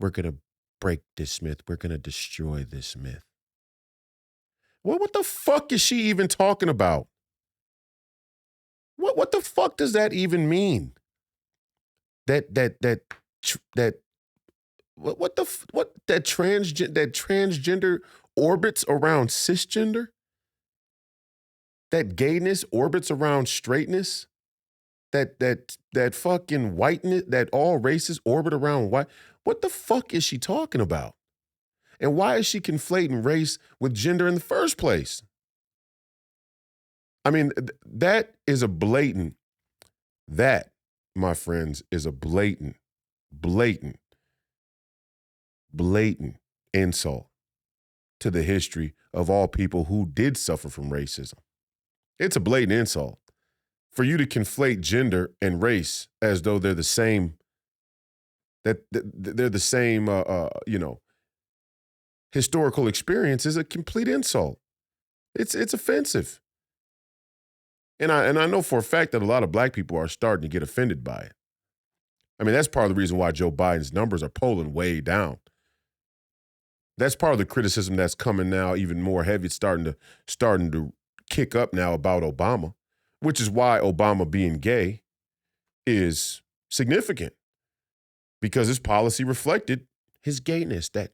We're going to break this myth. We're going to destroy this myth. Well, what the fuck is she even talking about? What the fuck does that even mean? That transgender orbits around cisgender? That gayness orbits around straightness? That fucking whiteness, that all races orbit around white? What the fuck is she talking about? And why is she conflating race with gender in the first place? I mean, that is a blatant, that my friends, is a blatant, blatant insult to the history of all people who did suffer from racism. It's a blatant insult. For you to conflate gender and race as though they're the same, that they're the same, historical experience is a complete insult. It's offensive. And I know for a fact that a lot of black people are starting to get offended by it. I mean, that's part of the reason why Joe Biden's numbers are polling way down. That's part of the criticism that's coming now even more heavy. It's starting to kick up now about Obama, which is why Obama being gay is significant, because his policy reflected his gayness. That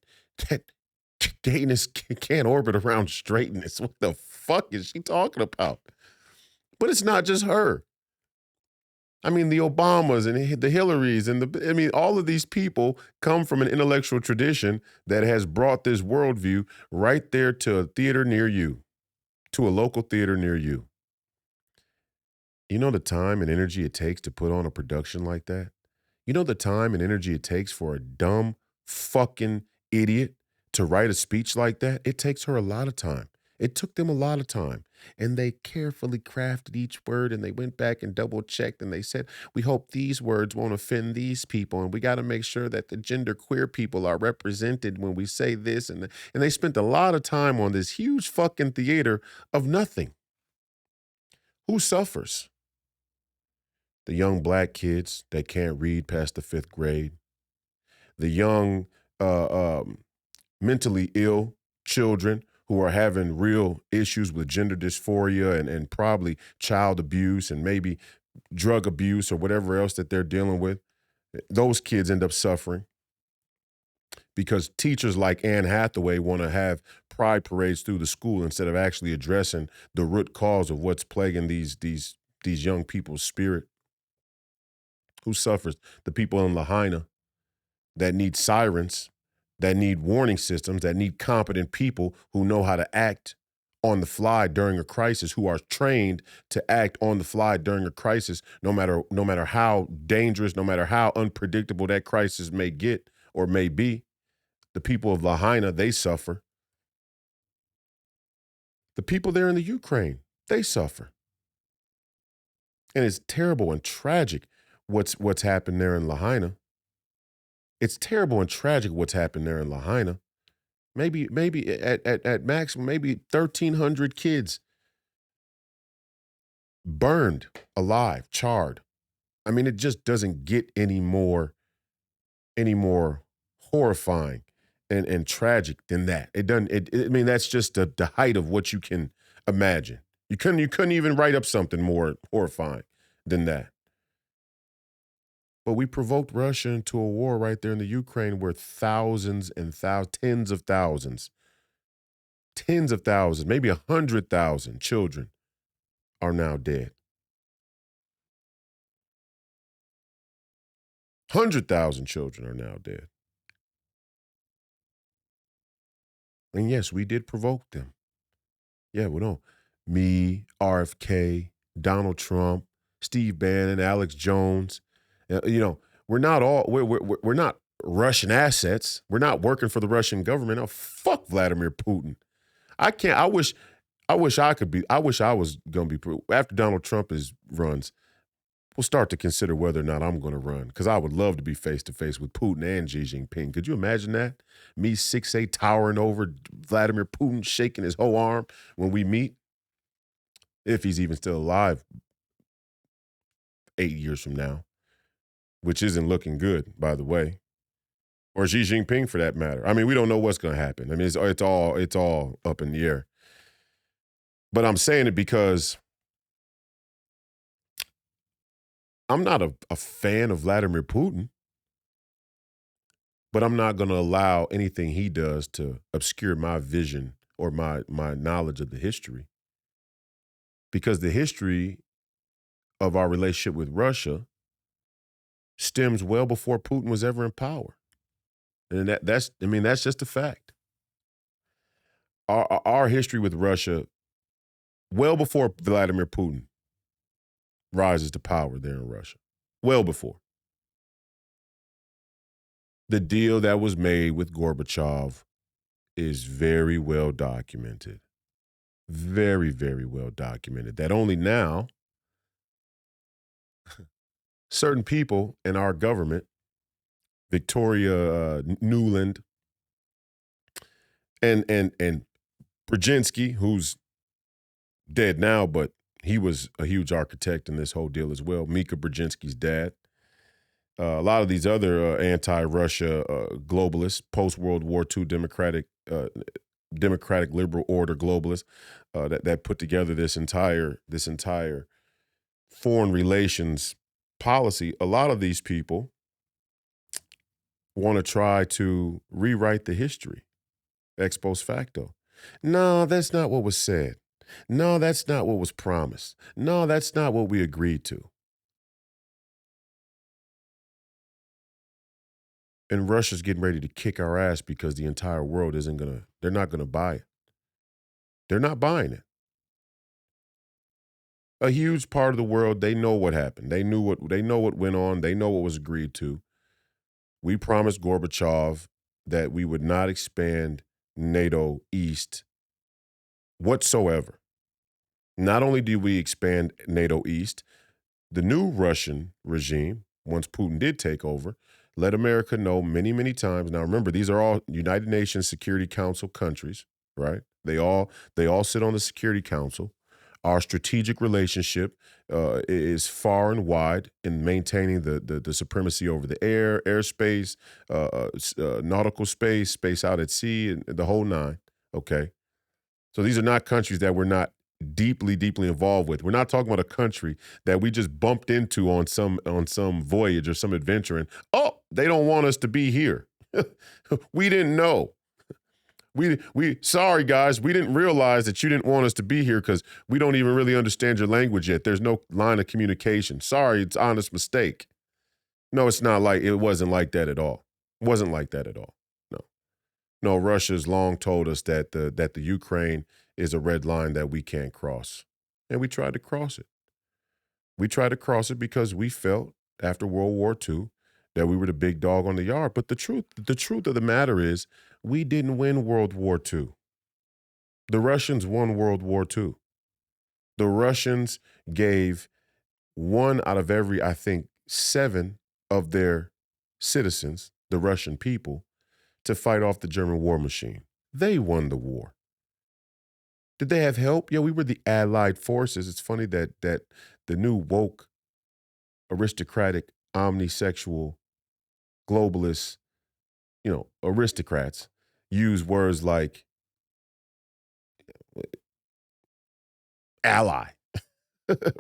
gayness can't orbit around straightness. What the fuck is she talking about? But it's not just her. I mean, the Obamas and the Hillarys and all of these people come from an intellectual tradition that has brought this worldview right there to a theater near you, to a local theater near you. You know the time and energy it takes to put on a production like that? You know the time and energy it takes for a dumb fucking idiot to write a speech like that? It takes her a lot of time. It took them a lot of time. And they carefully crafted each word, and they went back and double checked, and they said, we hope these words won't offend these people, and we got to make sure that the gender queer people are represented when we say this. And they spent a lot of time on this huge fucking theater of nothing. Who suffers? The young black kids that can't read past the 5th grade. The young mentally ill children who are having real issues with gender dysphoria and probably child abuse and maybe drug abuse or whatever else that they're dealing with. Those kids end up suffering because teachers like Anne Hathaway want to have pride parades through the school instead of actually addressing the root cause of what's plaguing these young people's spirit. Who suffers? The people in Lahaina that need sirens, that need warning systems, that need competent people who know how to act on the fly during a crisis, who are trained to act on the fly during a crisis, no matter how dangerous, no matter how unpredictable that crisis may get or may be. The people of Lahaina, they suffer. The people there in the Ukraine, they suffer. And it's terrible and tragic what's happened there in Lahaina. It's terrible and tragic what's happened there in Lahaina. Maybe at maximum, maybe 1,300 kids burned alive, charred. I mean, it just doesn't get any more horrifying and tragic than that. It doesn't. I mean, that's just the height of what you can imagine. You couldn't even write up something more horrifying than that. But we provoked Russia into a war right there in the Ukraine where thousands and tens of thousands, maybe 100,000 children are now dead. 100,000 children are now dead. And yes, we did provoke them. Yeah, we don't. Me, RFK, Donald Trump, Steve Bannon, Alex Jones. We're not Russian assets. We're not working for the Russian government. Oh, fuck Vladimir Putin. I wish I was going to be, after Donald Trump runs, we'll start to consider whether or not I'm going to run, because I would love to be face-to-face with Putin and Xi Jinping. Could you imagine that? Me 6'8", towering over Vladimir Putin, shaking his whole arm when we meet? If he's even still alive 8 years from now, which isn't looking good, by the way. Or Xi Jinping, for that matter. I mean, we don't know what's going to happen. I mean, it's all up in the air. But I'm saying it because I'm not a fan of Vladimir Putin, but I'm not going to allow anything he does to obscure my vision or my knowledge of the history. Because the history of our relationship with Russia stems well before Putin was ever in power. And that's just a fact. Our history with Russia, well before Vladimir Putin rises to power there in Russia. well before. The deal that was made with Gorbachev is very well documented. Very, very well documented. That only now certain people in our government, Victoria Nuland and Brzezinski, who's dead now, but he was a huge architect in this whole deal as well. Mika Brzezinski's dad. A lot of these other anti-Russia globalists, post-World War II democratic liberal order globalists that put together this entire foreign relations policy. A lot of these people want to try to rewrite the history ex post facto. No, that's not what was said. No, that's not what was promised. No, that's not what we agreed to. And Russia's getting ready to kick our ass because the entire world they're not gonna buy it. They're not buying it. A huge part of the world, they know what happened. They know what went on. They know what was agreed to. We promised Gorbachev that we would not expand NATO East whatsoever. Not only do we expand NATO East, the new Russian regime, once Putin did take over, let America know many, many times. Now, remember, these are all United Nations Security Council countries, right? They all sit on the Security Council. Our strategic relationship is far and wide in maintaining the supremacy over the air, airspace, nautical space, space out at sea, and the whole nine, okay? So these are not countries that we're not deeply, deeply involved with. We're not talking about a country that we just bumped into on some voyage or some adventure and, oh, they don't want us to be here. We didn't know. We sorry guys, we didn't realize that you didn't want us to be here because we don't even really understand your language yet. There's no line of communication. Sorry, it's honest mistake. No, it wasn't like that at all. It wasn't like that at all. No, Russia's long told us that the Ukraine is a red line that we can't cross. And we tried to cross it. We tried to cross it because we felt after World War II that we were the big dog on the yard. But the truth of the matter is we didn't win World War II. The Russians won World War II. The Russians gave 1 out of every, I think, 7 of their citizens, the Russian people, to fight off the German war machine. They won the war. Did they have help? Yeah, we were the allied forces. It's funny that the new woke, aristocratic, omnisexual, globalist, aristocrats use words like ally,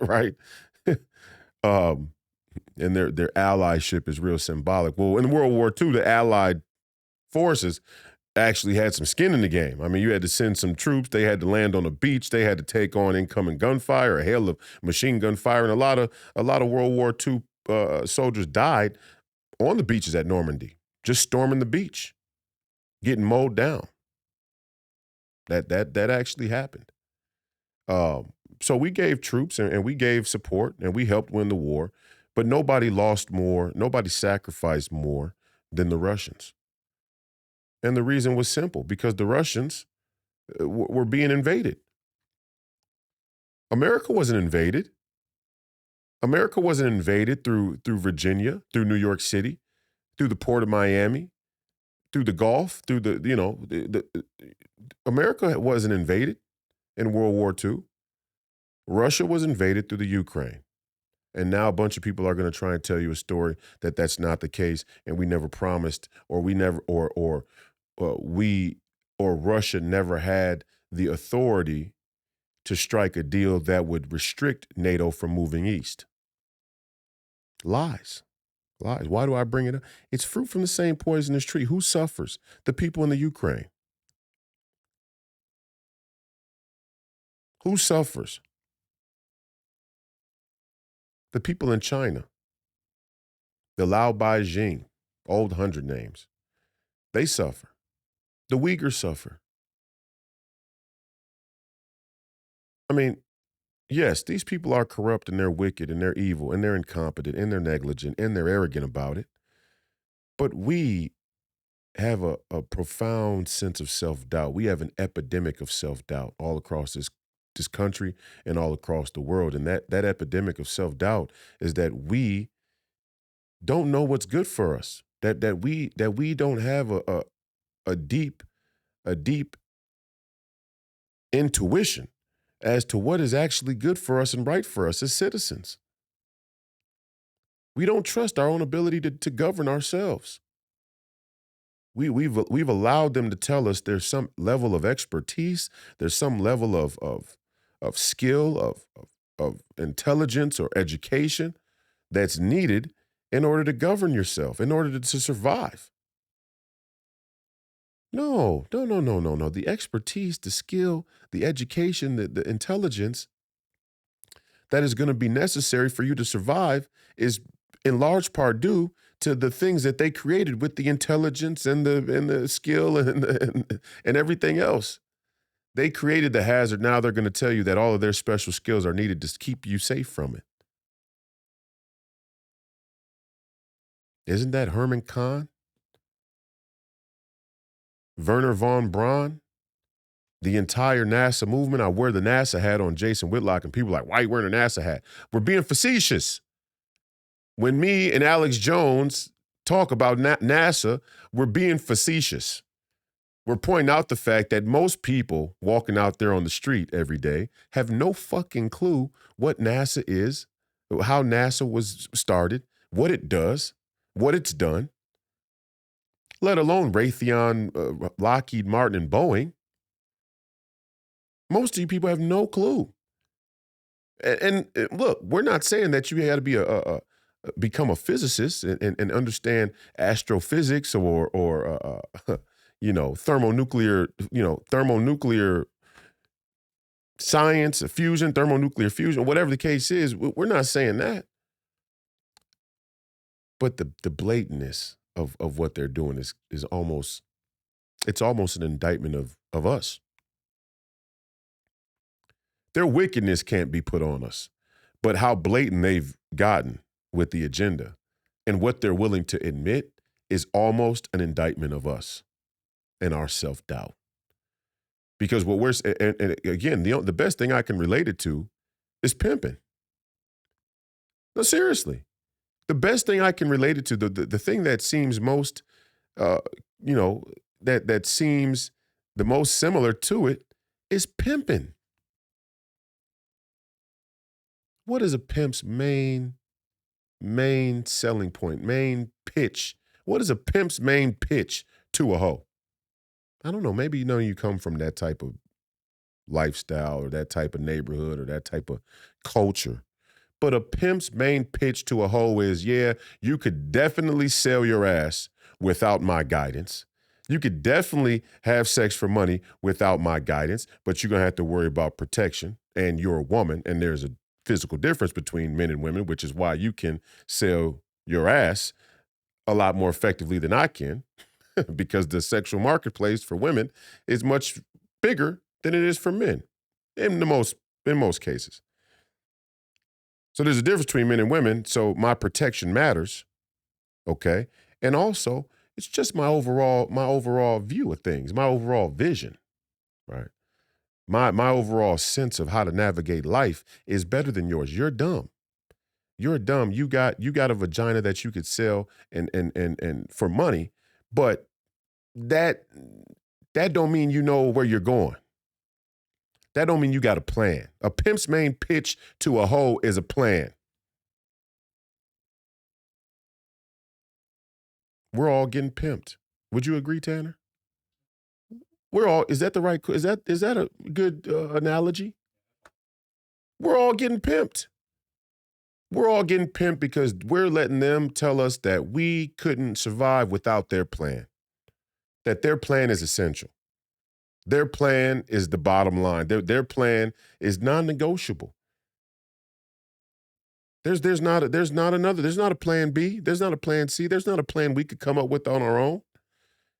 right? And their allyship is real symbolic. Well, in World War II, the allied forces actually had some skin in the game. I mean, you had to send some troops. They had to land on a beach. They had to take on incoming gunfire, a hail of machine gun fire, and a lot of World War II soldiers died on the beaches at Normandy, just storming the beach, getting mowed down. That actually happened. So we gave troops and we gave support and we helped win the war, but nobody lost more, nobody sacrificed more than the Russians. And the reason was simple, because the Russians were being invaded. America wasn't invaded. America wasn't invaded through Virginia, through New York City, through the port of Miami, through the Gulf, through America wasn't invaded in World War II. Russia was invaded through the Ukraine. And now a bunch of people are going to try and tell you a story that that's not the case, and we never promised, or we never, or Russia never had the authority to strike a deal that would restrict NATO from moving east. Lies. Why do I bring it up? It's fruit from the same poisonous tree. Who suffers? The people in the Ukraine. Who suffers? The people in China. The Lao Beijing, old 100 names. They suffer. The Uyghurs suffer. I mean, Yes, these people are corrupt and they're wicked and they're evil and they're incompetent and they're negligent and they're arrogant about it. But we have a profound sense of self-doubt. We have an epidemic of self-doubt all across this country and all across the world. And that epidemic of self-doubt is that we don't know what's good for us. That we don't have a deep intuition as to what is actually good for us and right for us as citizens. We don't trust our own ability to govern ourselves. We've allowed them to tell us there's some level of expertise, there's some level of skill, of intelligence or education that's needed in order to govern yourself, in order to survive. No. The expertise, the skill, the education, the intelligence that is going to be necessary for you to survive is in large part due to the things that they created with the intelligence and the skill and everything else. They created the hazard. Now they're going to tell you that all of their special skills are needed to keep you safe from it. Isn't that Herman Kahn? Werner von Braun? The entire NASA movement? I wear the NASA hat on Jason Whitlock, and people are like, why are you wearing a NASA hat? We're being facetious. When me and Alex Jones talk about NASA, we're being facetious. We're pointing out the fact that most people walking out there on the street every day have no fucking clue what NASA is, how NASA was started, what it does, what it's done, let alone Raytheon, Lockheed Martin, and Boeing. Most of you people have no clue. And look, we're not saying that you had to be become a physicist and understand astrophysics or thermonuclear science, fusion, thermonuclear fusion, whatever the case is. We're not saying that. But the blatantness of what they're doing is almost an indictment of us. Their wickedness can't be put on us, but how blatant they've gotten with the agenda and what they're willing to admit is almost an indictment of us and our self-doubt. Because what we're, and again, the best thing I can relate it to is pimping. No, seriously. The best thing I can relate it to, the thing that seems most, that seems the most similar to it is pimping. What is a pimp's main selling point, main pitch? What is a pimp's main pitch to a hoe? I don't know. Maybe you come from that type of lifestyle or that type of neighborhood or that type of culture. But a pimp's main pitch to a hoe is, yeah, you could definitely sell your ass without my guidance. You could definitely have sex for money without my guidance, but you're going to have to worry about protection, and you're a woman, and there's a physical difference between men and women, which is why you can sell your ass a lot more effectively than I can, because the sexual marketplace for women is much bigger than it is for men in most cases. So there's a difference between men and women, so my protection matters, okay? And also, it's just my overall view of things, my overall vision, right? My overall sense of how to navigate life is better than yours. You're dumb. You're dumb. You got a vagina that you could sell and for money, but that don't mean you know where you're going. That don't mean you got a plan. A pimp's main pitch to a hoe is a plan. We're all getting pimped. Would you agree, Tanner? Is that a good analogy? We're all getting pimped. We're all getting pimped because we're letting them tell us that we couldn't survive without their plan, that their plan is essential. Their plan is the bottom line. Their plan is non-negotiable. There's not a plan B. There's not a plan C. There's not a plan we could come up with on our own.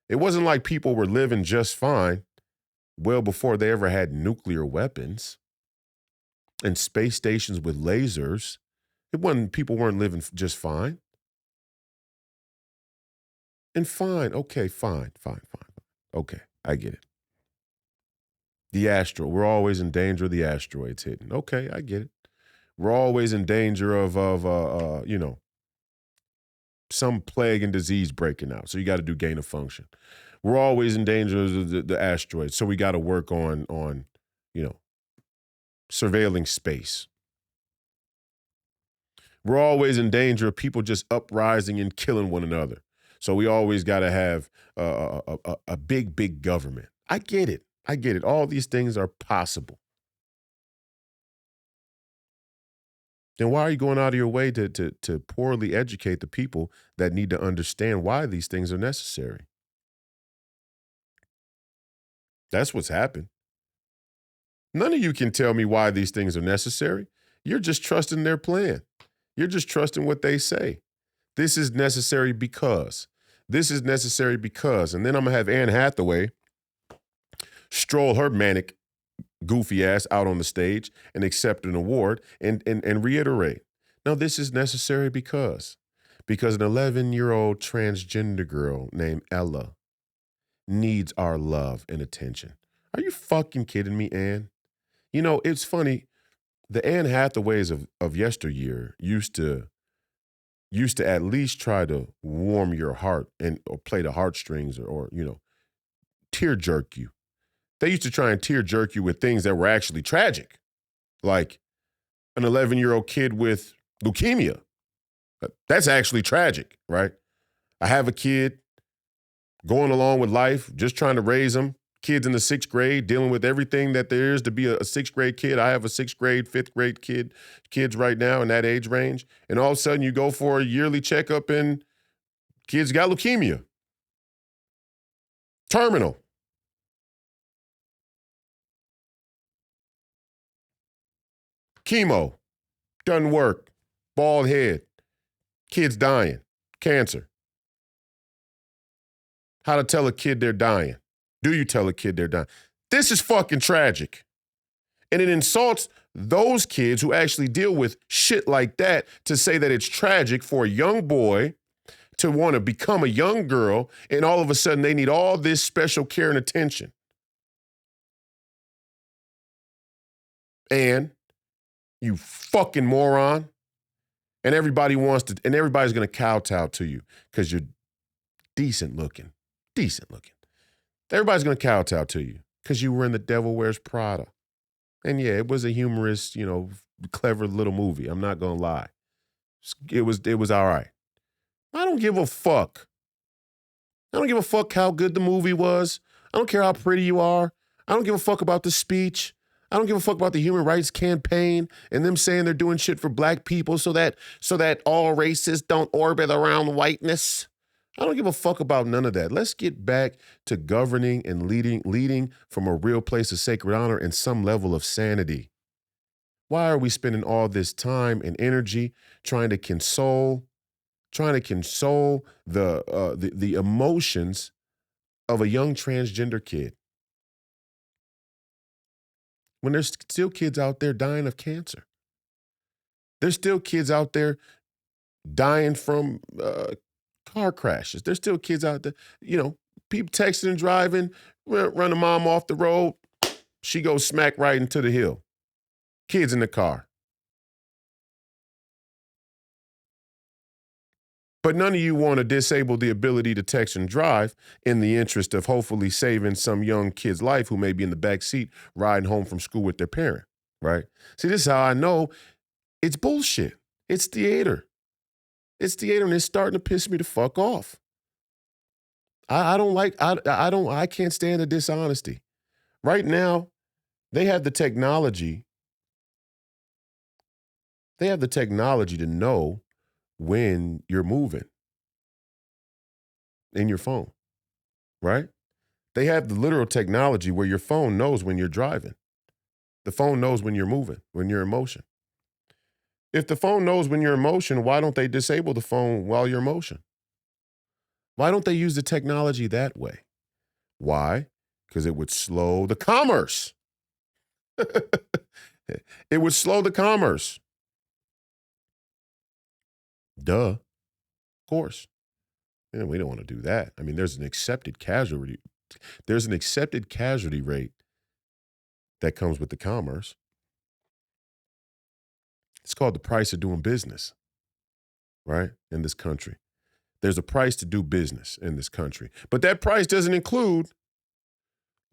It wasn't like people were living just fine well before they ever had nuclear weapons. and space stations with lasers, people weren't living just fine. And fine, okay, fine. Okay, I get it. We're always in danger of the asteroids hitting. Okay, I get it. We're always in danger of some plague and disease breaking out. So you got to do gain of function. We're always in danger of the asteroids. So we got to work on surveilling space. We're always in danger of people just uprising and killing one another. So we always got to have a big government. I get it. All these things are possible. Then why are you going out of your way to poorly educate the people that need to understand why these things are necessary? That's what's happened. None of you can tell me why these things are necessary. You're just trusting their plan. You're just trusting what they say. This is necessary because. This is necessary because. And then I'm going to have Anne Hathaway stroll her manic, goofy ass out on the stage and accept an award and reiterate. No, this is necessary because an 11-year-old transgender girl named Ella needs our love and attention. Are you fucking kidding me, Anne? You know, it's funny. The Anne Hathaways of yesteryear used to at least try to warm your heart or play the heartstrings or tear jerk you. They used to try and tear jerk you with things that were actually tragic, like an 11-year-old kid with leukemia. That's actually tragic, right? I have a kid going along with life, just trying to raise them. Kids in the 6th grade dealing with everything that there is to be a 6th grade kid. I have a 6th grade, 5th grade kids right now in that age range. And all of a sudden you go for a yearly checkup and kids got leukemia. Terminal. Chemo. Doesn't work. Bald head. Kids dying. Cancer. How to tell a kid they're dying. Do you tell a kid they're dying? This is fucking tragic. And it insults those kids who actually deal with shit like that to say that it's tragic for a young boy to want to become a young girl and all of a sudden they need all this special care and attention. And you fucking moron. And everybody's going to kowtow to you because you're decent looking. Everybody's going to kowtow to you because you were in The Devil Wears Prada. And yeah, it was a humorous, clever little movie. I'm not going to lie. It was all right. I don't give a fuck. I don't give a fuck how good the movie was. I don't care how pretty you are. I don't give a fuck about the speech. I don't give a fuck about the human rights campaign and them saying they're doing shit for black people so that all races don't orbit around whiteness. I don't give a fuck about none of that. Let's get back to governing and leading from a real place of sacred honor and some level of sanity. Why are we spending all this time and energy trying to console the emotions of a young transgender kid when there's still kids out there dying of cancer? There's still kids out there dying from car crashes. There's still kids out there, people texting and driving, run a mom off the road. She goes smack right into the hill. Kids in the car. But none of you want to disable the ability to text and drive in the interest of hopefully saving some young kid's life who may be in the back seat riding home from school with their parent, right? See, this is how I know it's bullshit. It's theater. It's theater, and it's starting to piss me the fuck off. I can't stand the dishonesty. Right now, they have the technology. They have the technology to know when you're moving in your phone, right? They have the literal technology where your phone knows when you're driving. The phone knows when you're moving, when you're in motion. If the phone knows when you're in motion, why don't they disable the phone while you're in motion? Why don't they use the technology that way? Why? Because it would slow the commerce. It would slow the commerce. Duh. Of course. Yeah, we don't want to do that. I mean, there's an accepted casualty rate that comes with the commerce. It's called the price of doing business, right? In this country. There's a price to do business in this country. But that price doesn't include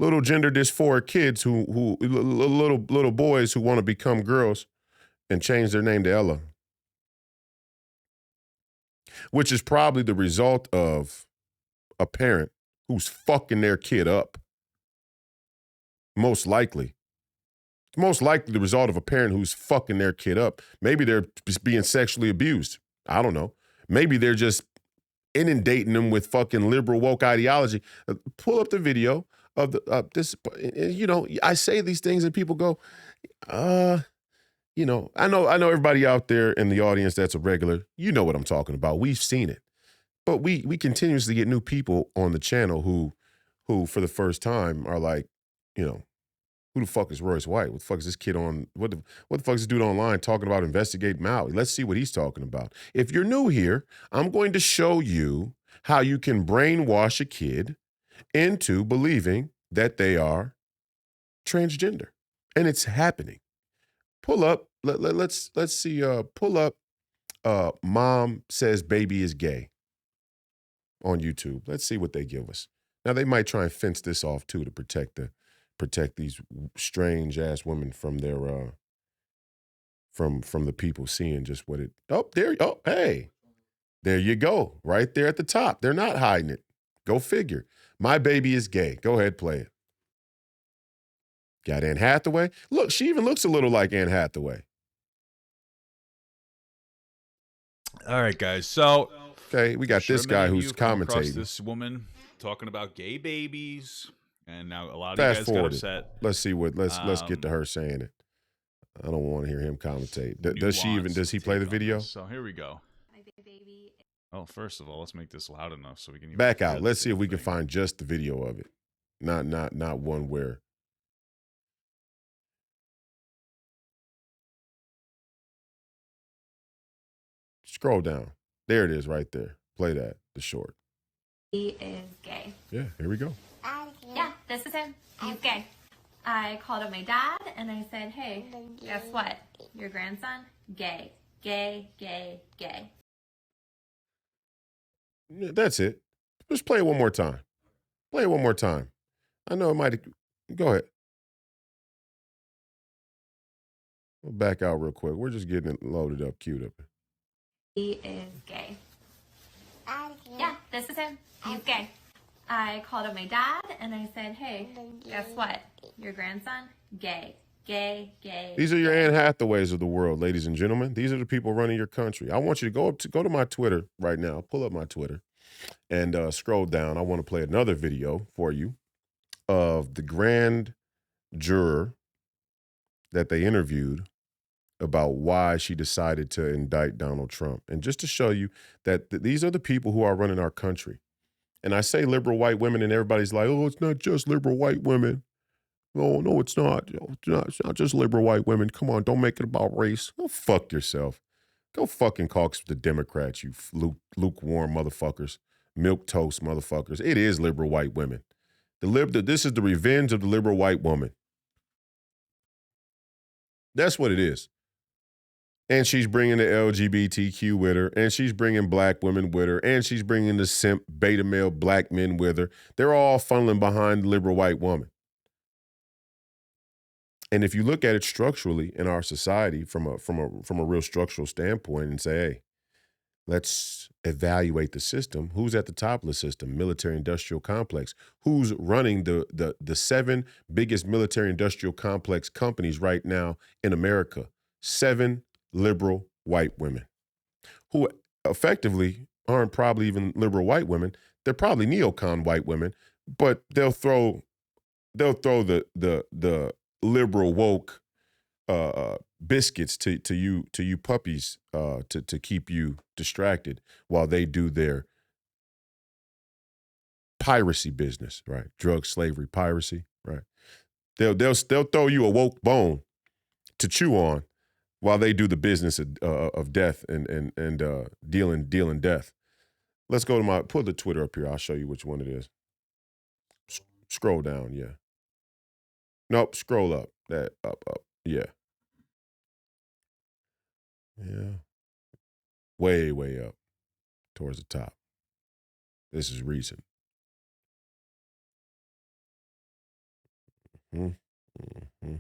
little gender dysphoric kids little boys who want to become girls and change their name to Ella, which is probably the result of a parent who's fucking their kid up. Most likely the result of a parent who's fucking their kid up. Maybe they're just being sexually abused. I don't know. Maybe they're just inundating them with fucking liberal woke ideology. Pull up the video of this. I say these things and people go, I know everybody out there in the audience that's a regular, you know what I'm talking about. We've seen it. But we continuously get new people on the channel who for the first time are like, who the fuck is Royce White? What the fuck is this kid on? What the fuck is this dude online talking about investigate Maui? Let's see what he's talking about. If you're new here, I'm going to show you how you can brainwash a kid into believing that they are transgender. And it's happening. Pull up, let's see, pull up Mom Says Baby is Gay on YouTube. Let's see what they give us. Now they might try and fence this off too to protect these strange ass women from their from the people seeing just what it. Hey, there you go, right there at the top. They're not hiding it. Go figure. My Baby is Gay. Go ahead, play it. Got Anne Hathaway. Look, she even looks a little like Anne Hathaway. All right, guys. So okay, we got this guy who's commentating. This woman talking about gay babies. And now a lot of Fast you guys got upset. Let's see what. Let's get to her saying it. I don't want to hear him commentate. Does he play the video? So here we go. Oh, first of all, let's make this loud enough so we can back out. Let's see if we can find just the video of it, not one where. Scroll down. There it is, right there. Play that. The short. He is gay. Yeah, here we go. Yeah, this is him. He's gay. I called up my dad and I said, hey, guess what? Your grandson, gay. Gay, gay, gay. That's it. Just play it one more time. Play it one more time. I know it might. Go ahead. We'll back out real quick. We're just getting it loaded up, queued up. He is gay. Yeah, this is him. He's gay. I called up my dad and I said, hey, guess what? Your grandson, gay. Gay, gay. These are your Anne Hathaways of the world, ladies and gentlemen. These are the people running your country. I want you to go to my Twitter right now. Pull up my Twitter and scroll down. I want to play another video for you of the grand juror that they interviewed about why she decided to indict Donald Trump. And just to show you that these are the people who are running our country. And I say liberal white women and everybody's like, oh, it's not just liberal white women. No, it's not. It's not just liberal white women. Come on, don't make it about race. Go fuck yourself. Go fucking caucus with the Democrats, you lukewarm motherfuckers. Milquetoast motherfuckers. It is liberal white women. This is the revenge of the liberal white woman. That's what it is. And she's bringing the LGBTQ with her, and she's bringing black women with her, and she's bringing the simp beta male black men with her. They're all funneling behind the liberal white woman. And if you look at it structurally in our society from a real structural standpoint and say, hey, let's evaluate the system. Who's at the top of the system? Military-industrial complex. Who's running the 7 biggest military-industrial complex companies right now in America? 7 liberal white women who effectively aren't probably even liberal white women. They're probably neocon white women, but they'll throw the liberal woke biscuits to you puppies to keep you distracted while they do their piracy business, right? Drug slavery, piracy, right? They'll throw you a woke bone to chew on while they do the business of death and dealing death. Let's go to pull the Twitter up here. I'll show you which one it is. Scroll down, yeah. Nope, scroll up. Up. Yeah. Yeah. Way up towards the top. This is recent. Mm-hmm.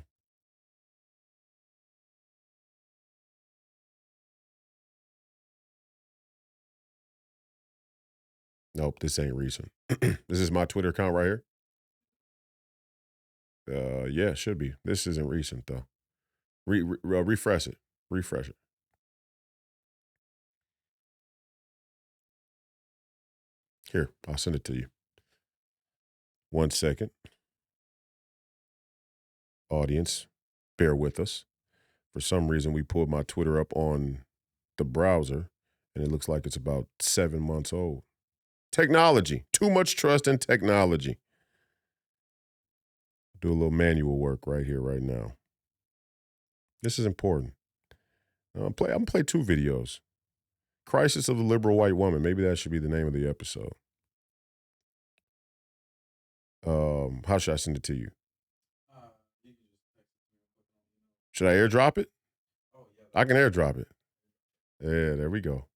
Nope, this ain't recent. This is my Twitter account right here. Yeah, it should be. This isn't recent though. Refresh it. Refresh it. Here, I'll send it to you. 1 second. Audience, bear with us. For some reason, we pulled my Twitter up on the browser, and it looks like it's about 7 months old. Technology. Too much trust in technology. Do a little manual work right here, right now. This is important. I'm gonna play 2 videos. Crisis of the Liberal White Woman. Maybe that should be the name of the episode. How should I send it to you? Should I airdrop it? I can airdrop it. Yeah, there we go.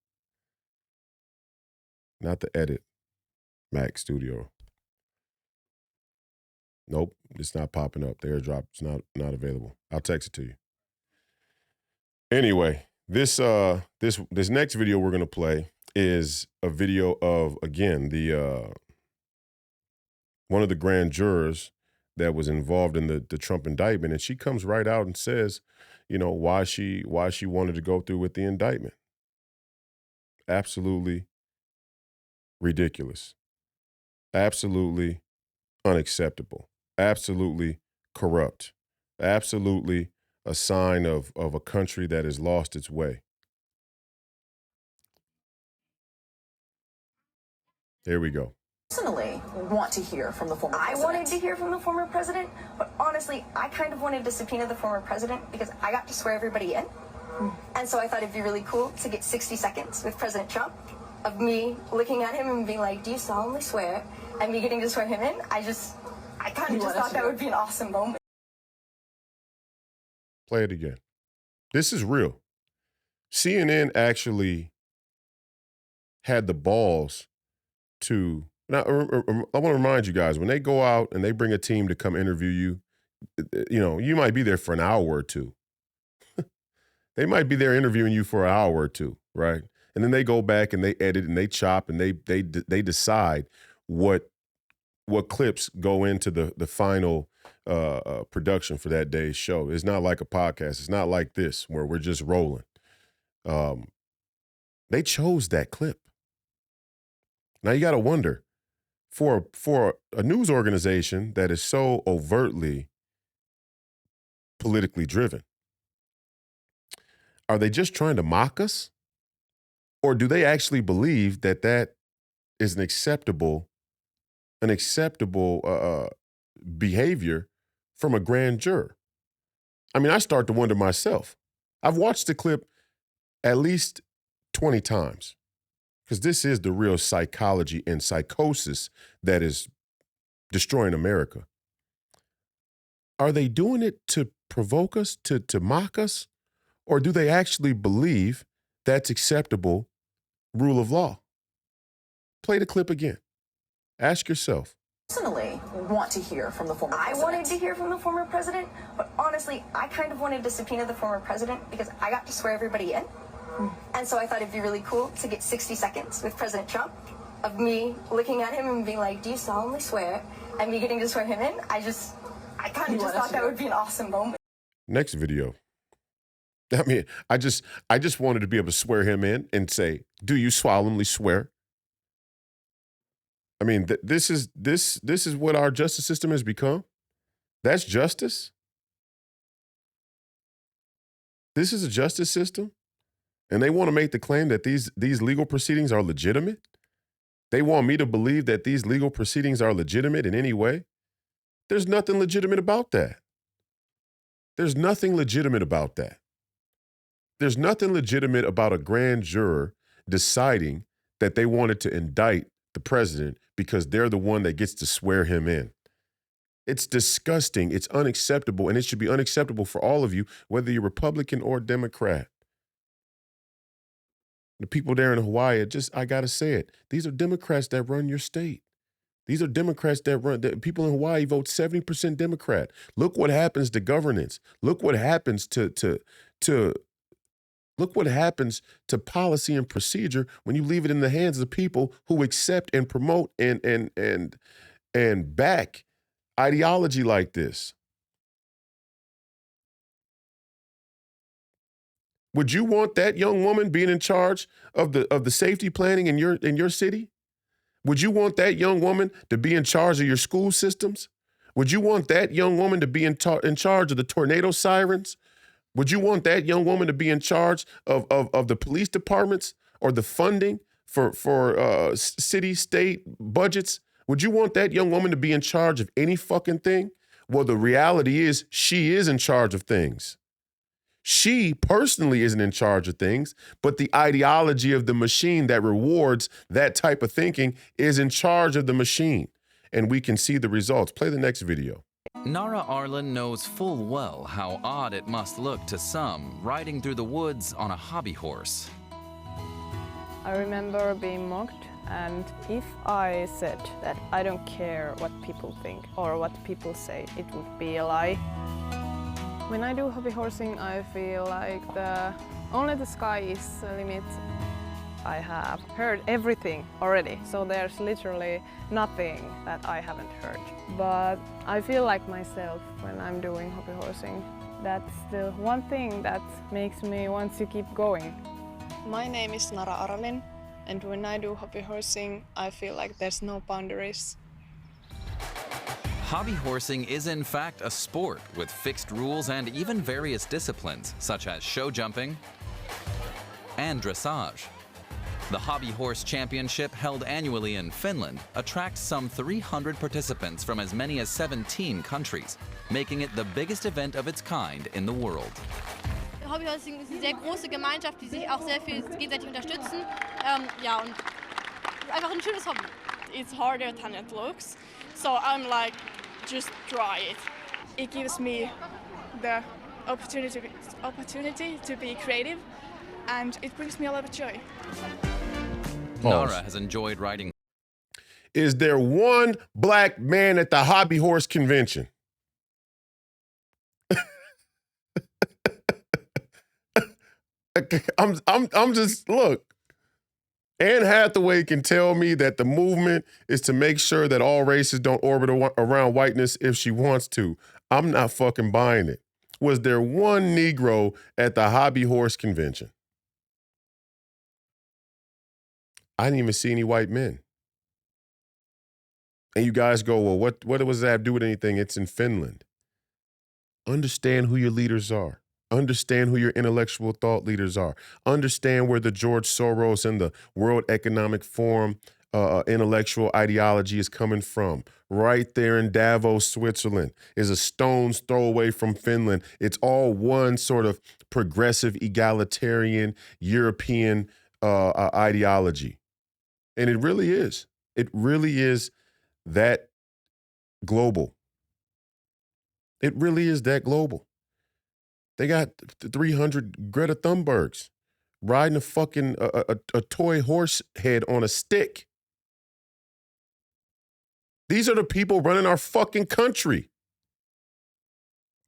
Not the edit. Mac Studio. Nope, it's not popping up. The airdrop is not available. I'll text it to you. Anyway, this next video we're gonna play is a video of, again, the one of the grand jurors that was involved in the Trump indictment, and she comes right out and says, why she wanted to go through with the indictment. Absolutely ridiculous. Absolutely unacceptable. Absolutely corrupt. Absolutely a sign of a country that has lost its way. Here we go. Personally want to hear from the former president. I wanted to hear from the former president, but honestly, I kind of wanted to subpoena the former president because I got to swear everybody in. And so I thought it'd be really cool to get 60 seconds with President Trump of me looking at him and being like, do you solemnly swear? And me getting to swear him in. I kind of just thought that would be an awesome moment. Play it again. This is real. CNN actually had the balls to, now I want to remind you guys, when they go out and they bring a team to come interview you, you might be there for an hour or two. They might be there interviewing you for an hour or two, right? And then they go back and they edit and they chop and they decide what clips go into the final production for that day's show. It's not like a podcast. It's not like this where we're just rolling. They chose that clip. Now you got to wonder, for a news organization that is so overtly politically driven, are they just trying to mock us? Or do they actually believe that is an acceptable behavior from a grand juror? I mean, I start to wonder myself. I've watched the clip at least 20 times because this is the real psychology and psychosis that is destroying America. Are they doing it to provoke us, to mock us? Or do they actually believe that's acceptable rule of law? Play the clip again. Ask yourself. Personally want to hear from the former president. I wanted to hear from the former president, but honestly, I kind of wanted to subpoena the former president because I got to swear everybody in. And so I thought it'd be really cool to get 60 seconds with President Trump of me looking at him and being like, do you solemnly swear? And me getting to swear him in. I kind of just thought that would be an awesome moment. Next video. I mean, I just wanted to be able to swear him in and say, do you solemnly swear? I mean, this is what our justice system has become. That's justice. This is a justice system. And they want to make the claim that these legal proceedings are legitimate. They want me to believe that these legal proceedings are legitimate in any way. There's nothing legitimate about that. There's nothing legitimate about that. There's nothing legitimate about a grand juror deciding that they wanted to indict the president because they're the one that gets to swear him in. It's disgusting. It's unacceptable, and it should be unacceptable for all of you, whether you're Republican or Democrat. The people there in Hawaii, I got to say it, these are Democrats that run your state. These are Democrats people in Hawaii vote 70% Democrat. Look what happens to governance. Look what happens look what happens to policy and procedure when you leave it in the hands of people who accept and promote and back ideology like this. Would you want that young woman being in charge of the safety planning in your city? Would you want that young woman to be in charge of your school systems? Would you want that young woman to be in charge of the tornado sirens? Would you want that young woman to be in charge of the police departments or the funding for city, state budgets? Would you want that young woman to be in charge of any fucking thing? Well, the reality is she is in charge of things. She personally isn't in charge of things, but the ideology of the machine that rewards that type of thinking is in charge of the machine. And we can see the results. Play the next video. Nara Arlen knows full well how odd it must look to some riding through the woods on a hobby horse. I remember being mocked, and if I said that I don't care what people think or what people say, it would be a lie. When I do hobby horsing, I feel like only the sky is the limit. I have heard everything already, so there's literally nothing that I haven't heard. But I feel like myself when I'm doing hobby horsing. That's the one thing that makes me want to keep going. My name is Nara Arlen, and when I do hobby horsing, I feel like there's no boundaries. Hobby horsing is in fact a sport with fixed rules and even various disciplines, such as show jumping and dressage. The Hobby Horse Championship, held annually in Finland, attracts some 300 participants from as many as 17 countries, making it the biggest event of its kind in the world. Hobbyhorsing ist eine sehr große Gemeinschaft, die sich auch sehr viel gegenseitig unterstützen. Ja, und einfach ein schönes Hobby. It's harder than it looks, so I'm like, just try it. It gives me the opportunity to be creative, and it brings me a lot of joy. Nara has enjoyed riding. Is there one black man at the Hobby Horse Convention? I'm just, look, Anne Hathaway can tell me that the movement is to make sure that all races don't orbit around whiteness if she wants to. I'm not fucking buying it. Was there one Negro at the Hobby Horse Convention? I didn't even see any white men. And you guys go, well, what does that have to do with anything? It's in Finland. Understand who your leaders are. Understand who your intellectual thought leaders are. Understand where the George Soros and the World Economic Forum intellectual ideology is coming from. Right there in Davos, Switzerland, is a stone's throw away from Finland. It's all one sort of progressive, egalitarian, European ideology. And it really is. It really is that global. It really is that global. They got 300 Greta Thunbergs riding a fucking a toy horse head on a stick. These are the people running our fucking country.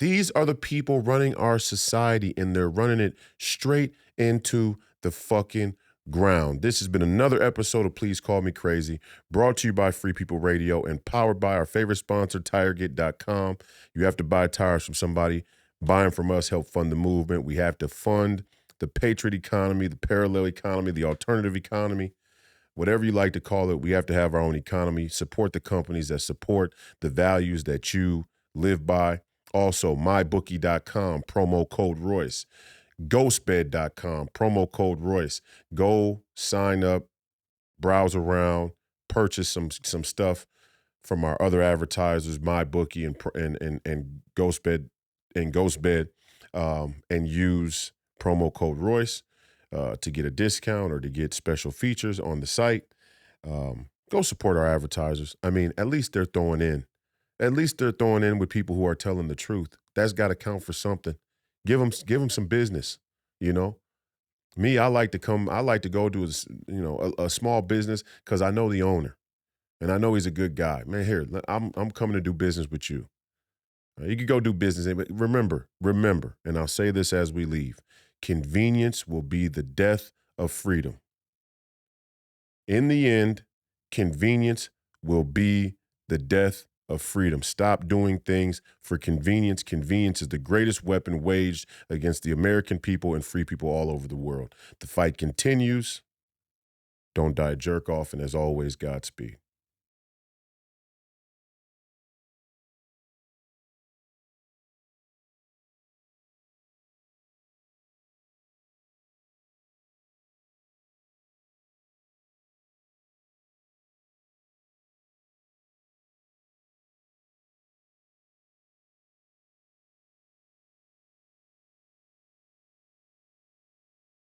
These are the people running our society, and they're running it straight into the fucking ground. This has been another episode of Please Call Me Crazy, brought to you by Free People Radio and powered by our favorite sponsor, Tireget.com. You have to buy tires from somebody. Buying from us help fund the movement. We have to fund the patriot economy, the parallel economy, the alternative economy, whatever you like to call it. We have to have our own economy, support the companies that support the values that you live by. Also, MyBookie.com, promo code Royce. Ghostbed.com, promo code Royce. Go sign up, browse around, purchase some stuff from our other advertisers, MyBookie and Ghostbed in GhostBed and use promo code Royce to get a discount or to get special features on the site. Go support our advertisers. I mean, at least they're throwing in. At least they're throwing in with people who are telling the truth. That's got to count for something. Give them some business, you know? Me, I like to go to a small business because I know the owner and I know he's a good guy. Man, here, I'm coming to do business with you. You can go do business, but remember, and I'll say this as we leave, convenience will be the death of freedom. In the end, convenience will be the death of freedom. Stop doing things for convenience. Convenience is the greatest weapon waged against the American people and free people all over the world. The fight continues. Don't die a jerk off, and as always, Godspeed.